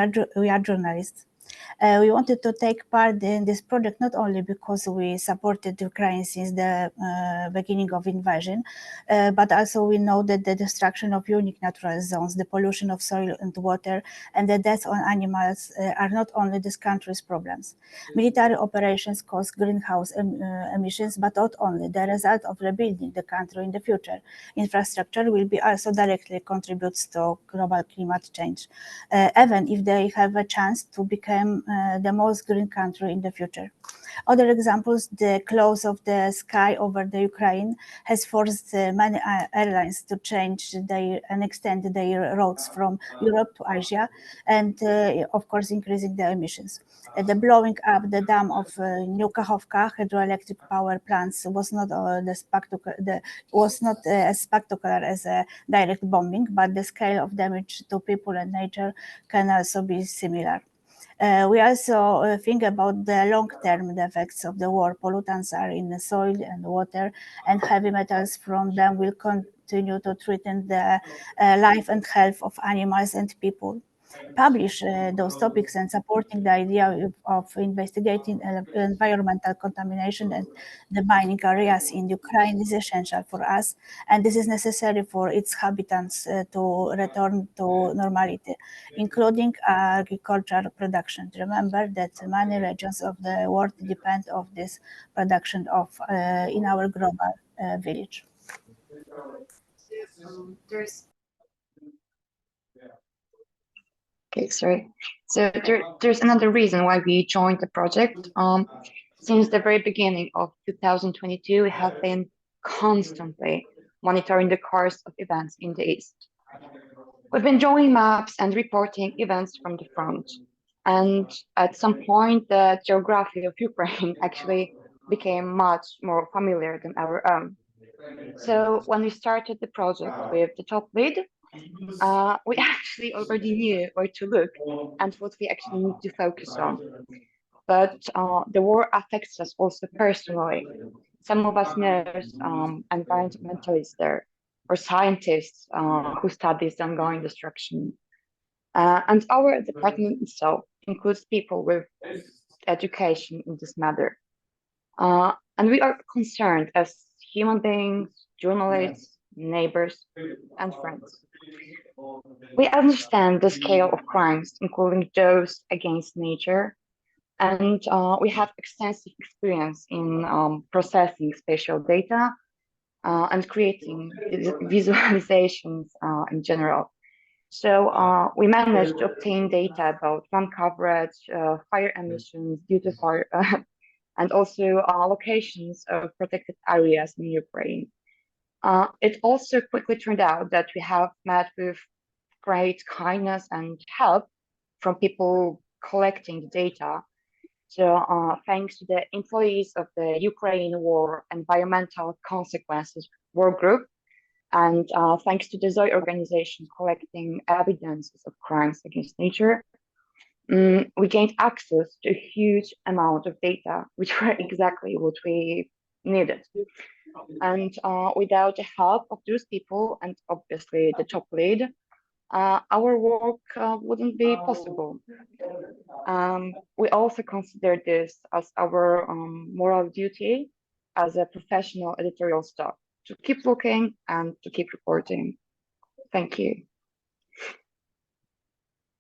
H: are journalists. We wanted to take part in this project not only because we supported Ukraine since the beginning of invasion, but also we know that the destruction of unique natural zones, the pollution of soil and water, and the death on animals are not only this country's problems. Military operations cause greenhouse emissions, but not only. The result of rebuilding the country in the future. Infrastructure will be also directly contributes to global climate change, even if they have a chance to become the most green country in the future. Other examples, the close of the sky over the Ukraine has forced many airlines to change and extend their routes from Europe to Asia, and of course increasing the emissions. The blowing up the dam of New Kakhovka hydroelectric power plants was not as spectacular as a direct bombing, but the scale of damage to people and nature can also be similar. We also think about the long-term effects of the war. Pollutants are in the soil and water, and heavy metals from them will continue to threaten the life and health of animals and people. Publish those topics and supporting the idea of investigating environmental contamination and the mining areas in Ukraine is essential for us, and this is necessary for its inhabitants to return to normality, including agricultural production. Remember that many regions of the world depend on this production in our global village.
I: Okay, sorry. So there's another reason why we joined the project. Since the very beginning of 2022, we have been constantly monitoring the course of events in the East. We've been drawing maps and reporting events from the front. And at some point, the geography of Ukraine actually became much more familiar than our own. So when we started the project with the top lead, we actually already knew where to look and what we actually need to focus on. But the war affects us also personally. Some of us know environmentalists there, or scientists who studies the ongoing destruction. And our department itself includes people with education in this matter. And we are concerned as human beings, journalists, neighbors, and friends. We understand the scale of crimes, including those against nature, and we have extensive experience in processing spatial data and creating visualizations in general. So we managed to obtain data about land coverage, fire emissions due to fire, and also locations of protected areas in Ukraine. It also quickly turned out that we have met with great kindness and help from people collecting the data. So thanks to the employees of the Ukraine War Environmental Consequences Work Group, and thanks to the ZOI organization collecting evidences of crimes against nature, we gained access to a huge amount of data, which were exactly what we needed. And without the help of those people, and obviously the top lead, our work wouldn't be possible. We also consider this as our moral duty as a professional editorial staff, to keep looking and to keep reporting. Thank you.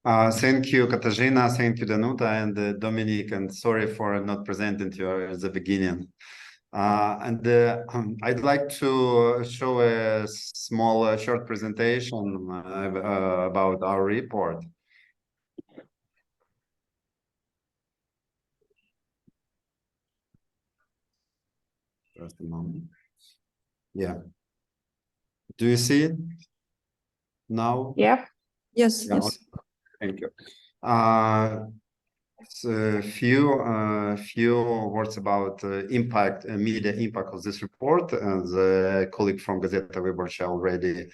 F: Thank you, Katarzyna. Thank you, Danuta and Dominic. And sorry for not presenting you at the beginning. I'd like to show a small short presentation about our report. Just a moment. Yeah. Do you see it now?
I: Yeah.
B: Yes,
F: Yeah,
B: yes.
F: Thank you. Few words about impact, media impact of this report. As a colleague from Gazeta Wyborcza already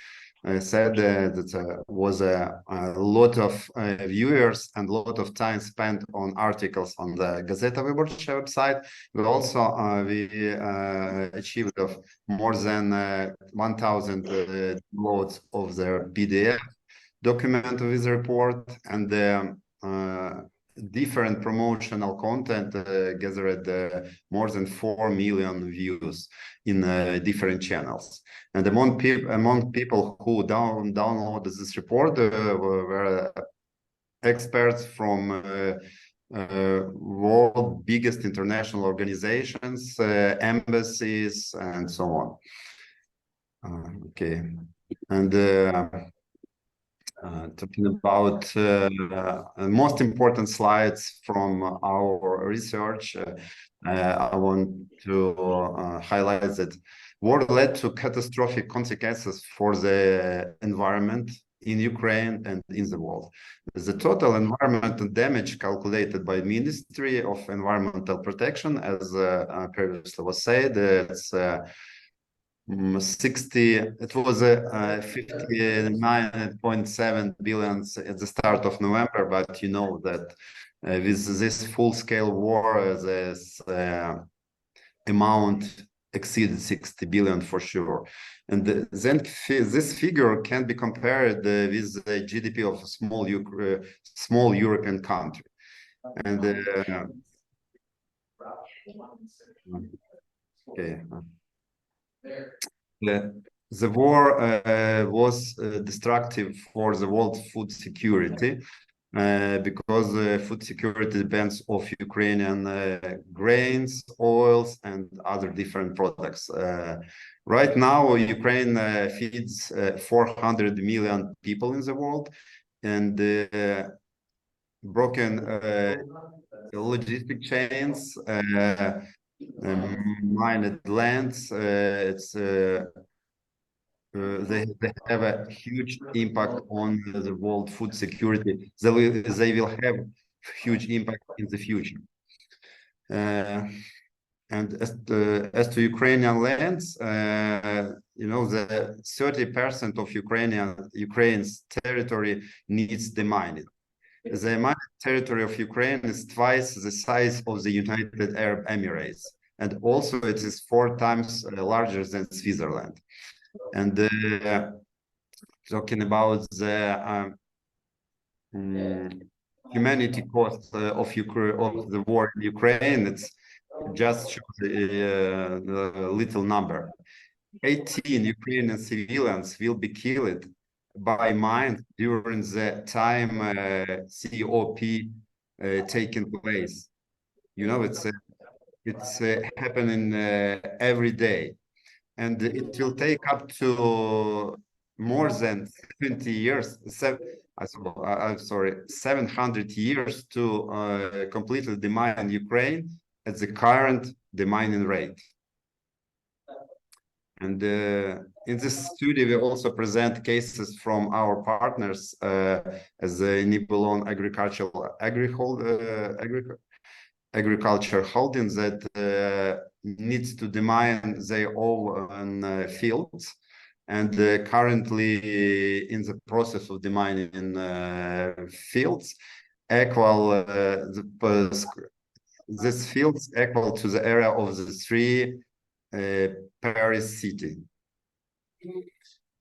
F: said, that was a lot of viewers and a lot of time spent on articles on the Gazeta Wyborcza website. But also we achieved of more than 1,000 downloads of their PDF document with the report, and different promotional content gathered more than 4 million views in different channels. And among people who downloaded this report were experts from world biggest international organizations, embassies, and so on. Okay, and talking about most important slides from our research, I want to highlight that war led to catastrophic consequences for the environment in Ukraine and in the world. The total environmental damage calculated by Ministry of Environmental Protection, as previously was said, it's 59.7 billion at the start of November, but you know that with this full-scale war, this amount exceeded 60 billion for sure. And then this figure can be compared with the GDP of a small European country. And okay. The war was destructive for the world food security because food security depends on Ukrainian grains, oils, and other different products. Right now, Ukraine feeds 400 million people in the world, and broken logistic chains, mined lands, they have a huge impact on the world food security. They will have huge impact in the future. And as to Ukrainian lands, you know, the 30% of Ukraine's territory needs demining. The mined territory of Ukraine is twice the size of the United Arab Emirates, and also it is 4 times larger than Switzerland. And talking about the humanity cost of the war in Ukraine, it's just shows a little number. 18 Ukrainian civilians will be killed by mines during the time COP taking place. You know, it's happening every day, and it will take up to more than 70 years. 700 years to completely demine Ukraine at the current demining rate. And in this study, we also present cases from our partners as the Nibelon agriculture holdings that needs to demine their own fields, and currently in the process of demining fields. equal this fields equal to the area of the 3 Paris city.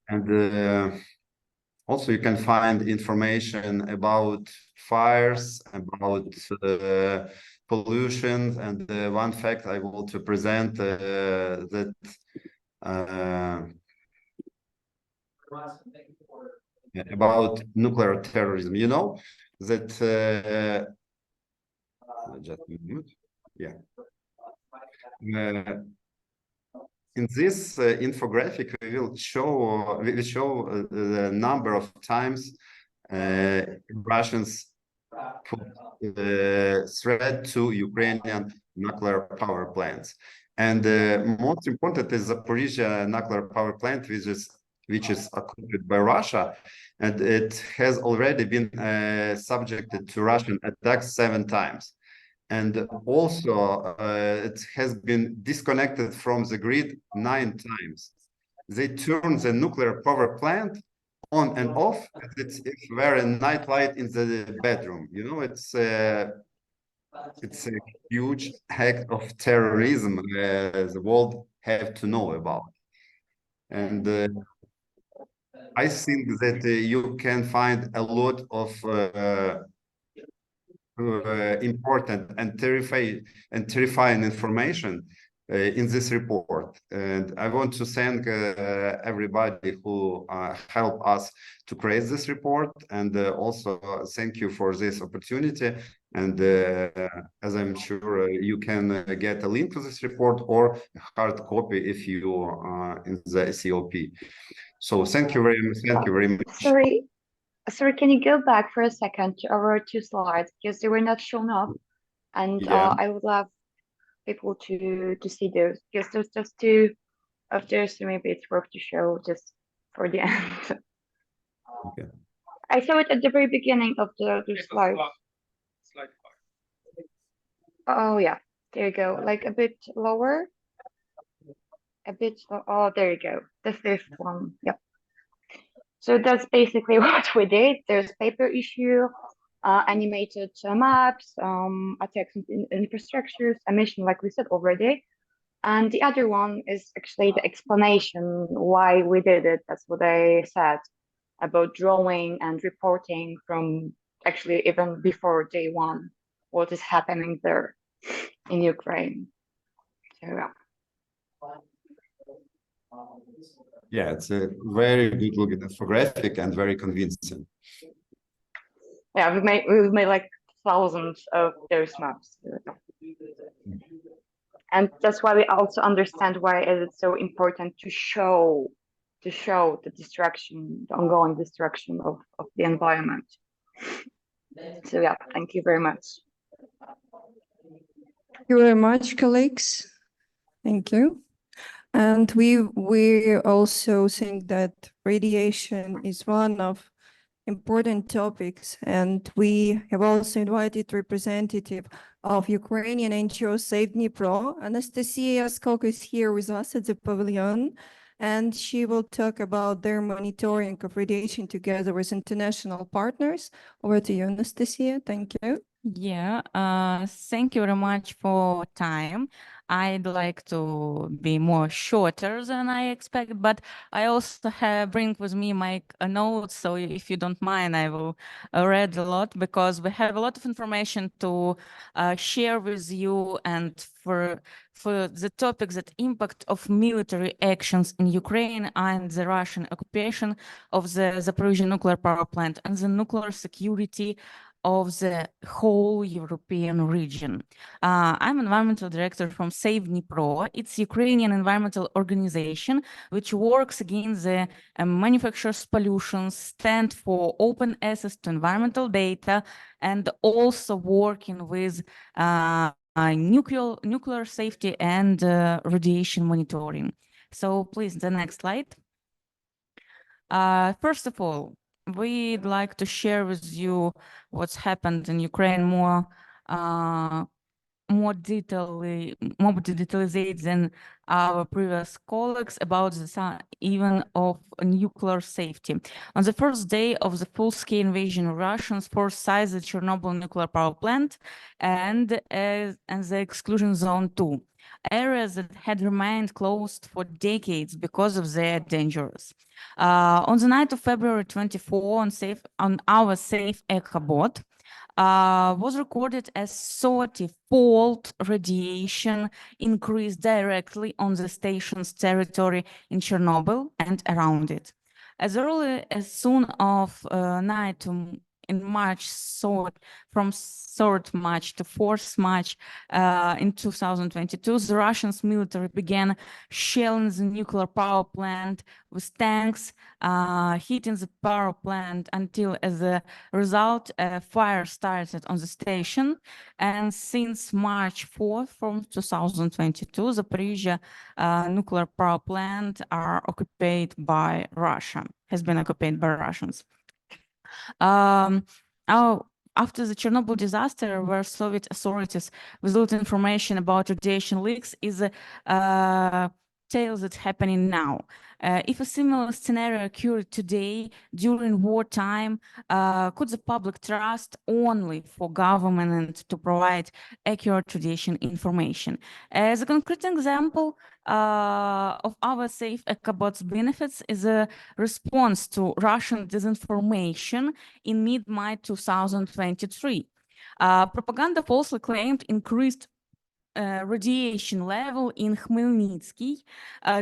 F: And also you can find information about fires, about pollution, and one fact I want to present that about nuclear terrorism. You know that just a minute. Yeah. In this infographic, we will show the number of times Russians put threat to Ukrainian nuclear power plants. And most important is the Zaporizhzhia nuclear power plant, which is occupied by Russia, and it has already been subjected to Russian attacks 7 times. And also it has been disconnected from the grid 9 times. They turn the nuclear power plant on and off. It's very night light in the bedroom. You know, it's a huge act of terrorism the world have to know about. And I think that you can find a lot of important and terrifying information in this report. And I want to thank everybody who helped us to create this report, and also thank you for this opportunity. And as I'm sure you can get a link to this report or a hard copy if you are in the COP. So thank you very much. Thank you very much.
I: Sorry, can you go back for a second to our 2 slides, because they were not shown up, and
F: Yeah.
I: I would love people to see those, because there's just 2 of those, so maybe it's worth to show just for the end.
F: Okay.
I: I saw it at the very beginning of the slide.
A: Slide 5.
I: Oh yeah, there you go. Like a bit lower. A bit. Oh, there you go. The 5th one. Yep. So that's basically what we did. There's paper issue, animated maps, attacks in infrastructures, emission, like we said already. And the other one is actually the explanation why we did it. That's what I said about drawing and reporting from actually even before day 1, what is happening there in Ukraine. So yeah.
F: Yeah, it's a very good looking infographic and very convincing.
I: Yeah, we've made like thousands of those maps. And that's why we also understand why is it so important to show the destruction, the ongoing destruction of the environment. So yeah, thank you very much.
B: Thank you very much, colleagues. Thank you. And we also think that radiation is one of important topics, and we have also invited representative of Ukrainian NGO Save Dnipro. Anastasia Skok is here with us at the pavilion, and she will talk about their monitoring of radiation together with international partners. Over to you, Anastasia. Thank you.
J: Yeah, thank you very much for time. I'd like to be more shorter than I expect, but I also bring with me my notes, so if you don't mind, I will read a lot, because we have a lot of information to share with you, and for the topics that impact of military actions in Ukraine and the Russian occupation of the Zaporizhzhia nuclear power plant and the nuclear security of the whole European region. I'm environmental director from Save Dnipro. It's Ukrainian environmental organization which works against the manufacturers' pollution, stand for open access to environmental data, and also working with nuclear safety and radiation monitoring. So please, the next slide. First of all, we'd like to share with you what's happened in Ukraine more more detailed than our previous colleagues about the even of nuclear safety. On the first day of the full-scale invasion, Russians forced seized the Chernobyl nuclear power plant and the exclusion zone 2, areas that had remained closed for decades because of their dangers. On the night of February 24, on our safe EchoBot, was recorded as 30-fold radiation increase directly on the station's territory in Chernobyl and around it. As early as soon of night in March, from 3rd March to 4th March in 2022, the Russian military began shelling the nuclear power plant with tanks, hitting the power plant until, as a result, a fire started on the station. And since March 4th, from 2022, Zaporizhzhia nuclear power plant are occupied by Russia, has been occupied by Russians. After the Chernobyl disaster, where Soviet authorities withheld information about radiation leaks, is a tale that's happening now. If a similar scenario occurred today during wartime, could the public trust only for government to provide accurate radiation information? As a concrete example of our safe EchoBot's benefits is a response to Russian disinformation in mid-May 2023. Propaganda falsely claimed increased radiation level in Khmelnytsky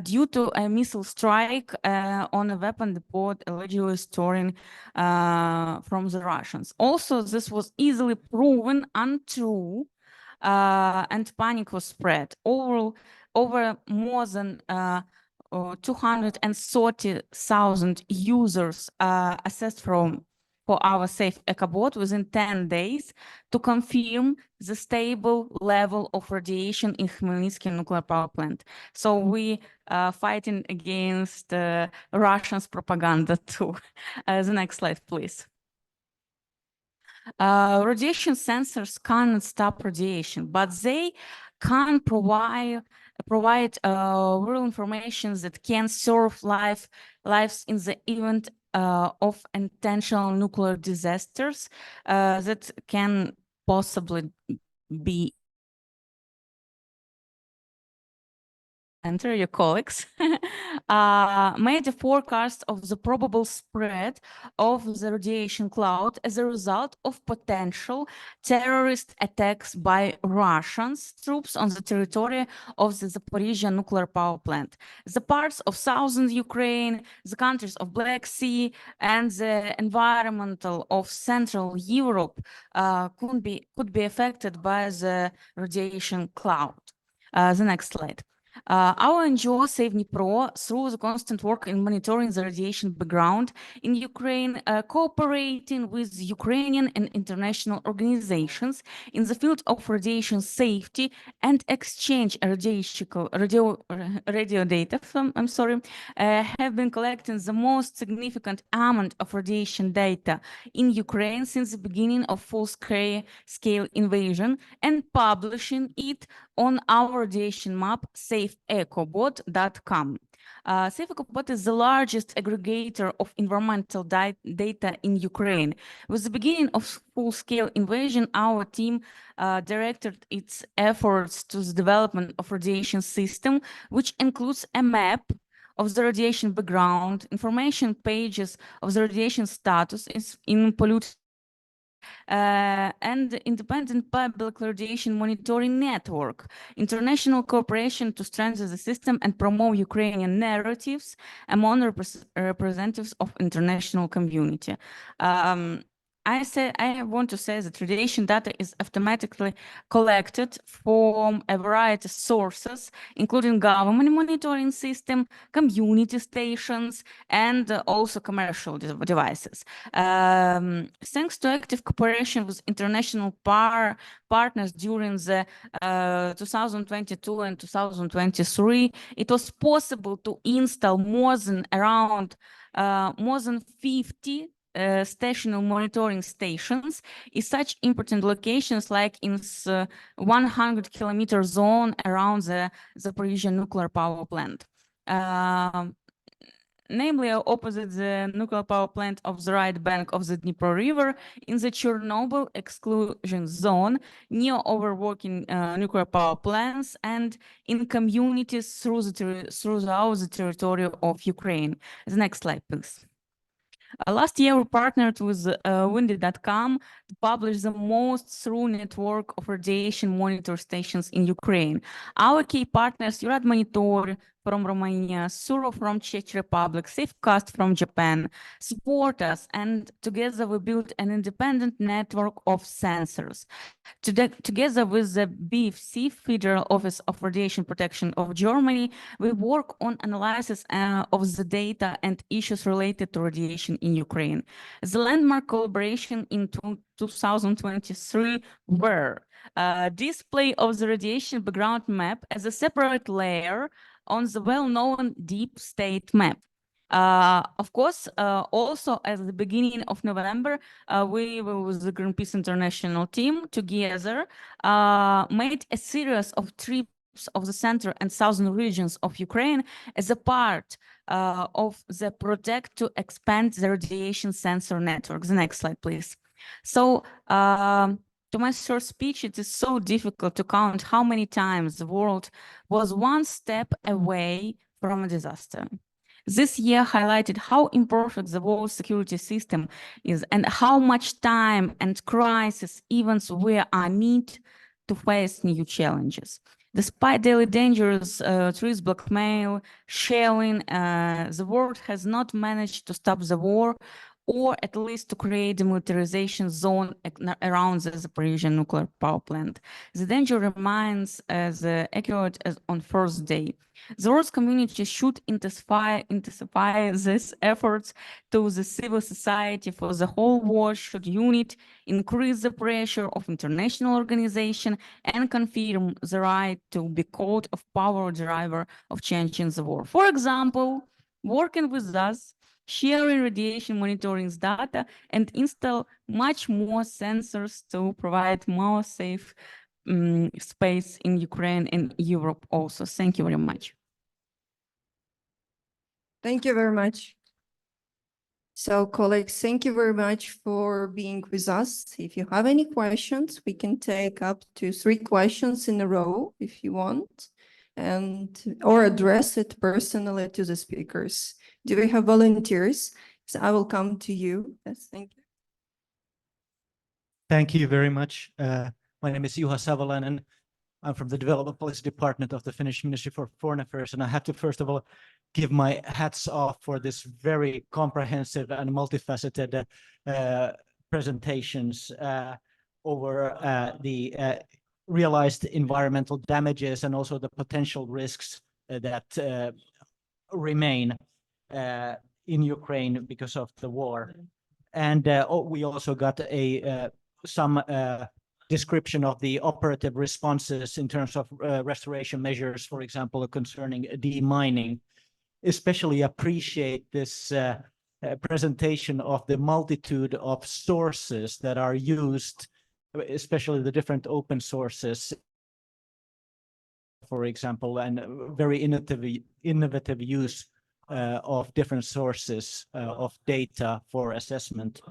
J: due to a missile strike on a weapon depot allegedly stolen from the Russians. Also, this was easily proven untrue and panic was spread. Over more than 230,000 users assessed for our safe EchoBot within 10 days to confirm the stable level of radiation in Khmelnytsky nuclear power plant. So we are fighting against Russians' propaganda too. The next slide, please. Radiation sensors cannot stop radiation, but they can provide real information that can serve lives in the event of intentional nuclear disasters that can possibly be. Enter your colleagues, made a forecast of the probable spread of the radiation cloud as a result of potential terrorist attacks by Russian troops on the territory of the Zaporizhzhia nuclear power plant. The parts of southern Ukraine, the countries of Black Sea, and the environmental of Central Europe could be affected by the radiation cloud. The next slide. Our NGO Save Dnipro, through the constant work in monitoring the radiation background in Ukraine, cooperating with Ukrainian and international organizations in the field of radiation safety and exchange radio data, have been collecting the most significant amount of radiation data in Ukraine since the beginning of full-scale invasion and publishing it on our radiation map, safeechobot.com. SafeEchobot is the largest aggregator of environmental data in Ukraine. With the beginning of full-scale invasion, our team directed its efforts to the development of radiation system, which includes a map of the radiation background, information pages of the radiation status in polluted and independent public radiation monitoring network, international cooperation to strengthen the system and promote Ukrainian narratives among representatives of international community. I want to say that radiation data is automatically collected from a variety of sources, including government monitoring system, community stations, and also commercial devices. Thanks to active cooperation with international partners during the 2022 and 2023, it was possible to install more than 50 geostationary monitoring stations in such important locations like in 100-kilometer zone around the Zaporizhzhia nuclear power plant. Namely opposite the nuclear power plant of the right bank of the Dnipro River in the Chernobyl exclusion zone near overworking nuclear power plants and in communities throughout the territory of Ukraine. The next slide, please. Last year, we partnered with windy.com to publish the most thorough network of radiation monitor stations in Ukraine. Our key partners, Eurodmonitor from Romania, Suro from Czech Republic, Safecast from Japan, support us, and together we built an independent network of sensors. Together with the BFC, Federal Office of Radiation Protection of Germany, we work on analysis of the data and issues related to radiation in Ukraine. The landmark collaboration in 2023 were display of the radiation background map as a separate layer on the well-known deep state map. Of course, also at the beginning of November, we with the Greenpeace International team together made a series of trips of the center and southern regions of Ukraine as a part of the project to expand the radiation sensor network. The next slide, please. So, to my short speech, it is so difficult to count how many times the world was one step away from a disaster. This year highlighted how imperfect the world security system is and how much time and crisis events we are need to face new challenges. Despite daily dangers, threats, blackmail, shelling, the world has not managed to stop the war or at least to create a demilitarization zone around the Zaporizhzhia nuclear power plant. The danger remains as accurate as on first day. The world community should intensify these efforts to the civil society for the whole world should unite, increase the pressure of international organization and confirm the right to be called a power driver of change in the world. For example, working with us, sharing radiation monitoring data, and install much more sensors to provide more safe space in Ukraine and Europe also. Thank you very much.
B: Thank you very much. So, colleagues, thank you very much for being with us. If you have any questions, we can take up to 3 questions in a row if you want, or address it personally to the speakers. Do we have volunteers? So I will come to you. Yes, thank you.
K: Thank you very much. My name is Juha Savolainen. I'm from the Development Policy Department of the Finnish Ministry for Foreign Affairs, and I have to first of all give my hats off for this very comprehensive and multifaceted presentations over the realized environmental damages and also the potential risks that remain in Ukraine because of the war. And we also got some description of the operative responses in terms of restoration measures, for example, concerning demining. Especially appreciate this presentation of the multitude of sources that are used, especially the different open sources, for example, and very innovative use of different sources of data for assessment.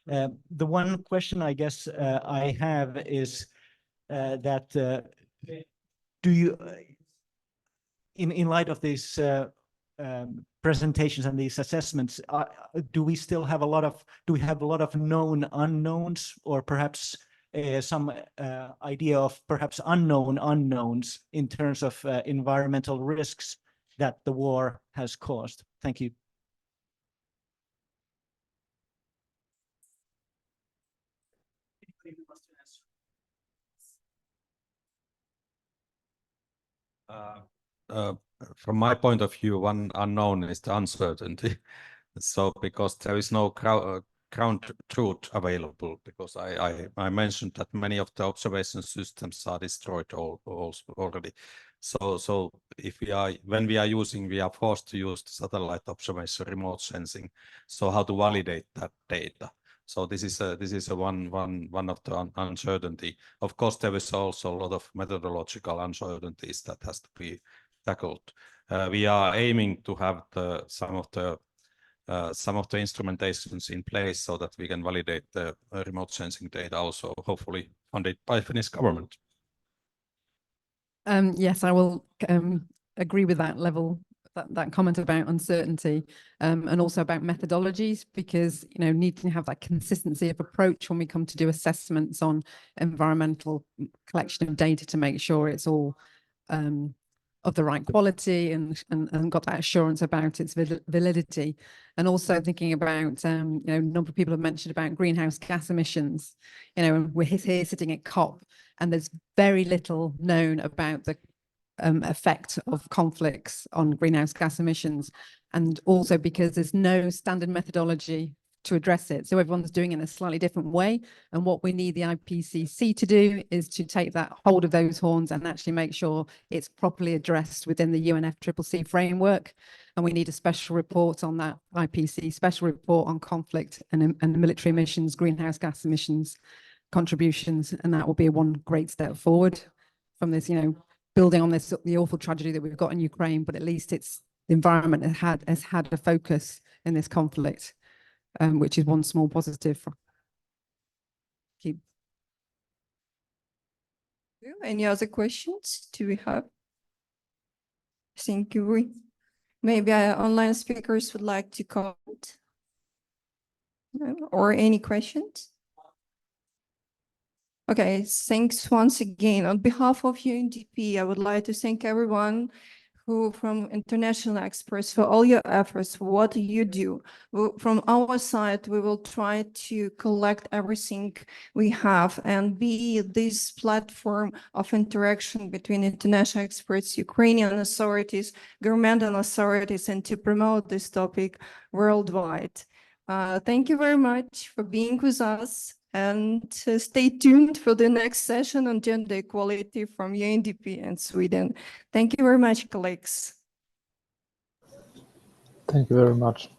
K: The one question I guess I have is that do you, in light of these presentations and these assessments, do we have a lot of known unknowns, or perhaps some idea of perhaps unknown unknowns in terms of environmental risks that the war has caused? Thank you.
C: From my point of view, one unknown is the uncertainty. So because there is no ground truth available, because I mentioned that many of the observation systems are destroyed already. So if we are forced to use the satellite observation, remote sensing. So how to validate that data? So this is one of the uncertainty. Of course, there is also a lot of methodological uncertainties that has to be tackled. We are aiming to have some of the instrumentations in place so that we can validate the remote sensing data, also hopefully funded by Finnish government.
D: Yes, I will agree with that level, that comment about uncertainty, and also about methodologies, because need to have that consistency of approach when we come to do assessments on environmental collection of data, to make sure it's all of the right quality and got that assurance about its validity. And also thinking about, a number of people have mentioned about greenhouse gas emissions. And we're here sitting at COP, and there's very little known about the effect of conflicts on greenhouse gas emissions, and also because there's no standard methodology to address it. So everyone's doing it in a slightly different way. And what we need the IPCC to do is to take that hold of those horns and actually make sure it's properly addressed within the UNFCCC framework. And we need a special report on that IPCC, special report on conflict and military emissions, greenhouse gas emissions contributions. And that will be one great step forward from this, building on this, the awful tragedy that we've got in Ukraine, but at least it's the environment has had a focus in this conflict. Which is one small positive.
B: Any other questions do we have? Thank you. Maybe our online speakers would like to comment, or any questions? Okay, thanks once again. On behalf of UNDP, I would like to thank everyone from international experts for all your efforts, for what you do. From our side, we will try to collect everything we have and be this platform of interaction between international experts, Ukrainian authorities, governmental authorities, and to promote this topic worldwide. Thank you very much for being with us, and stay tuned for the next session on gender equality from UNDP and Sweden. Thank you very much, colleagues.
G: Thank you very much.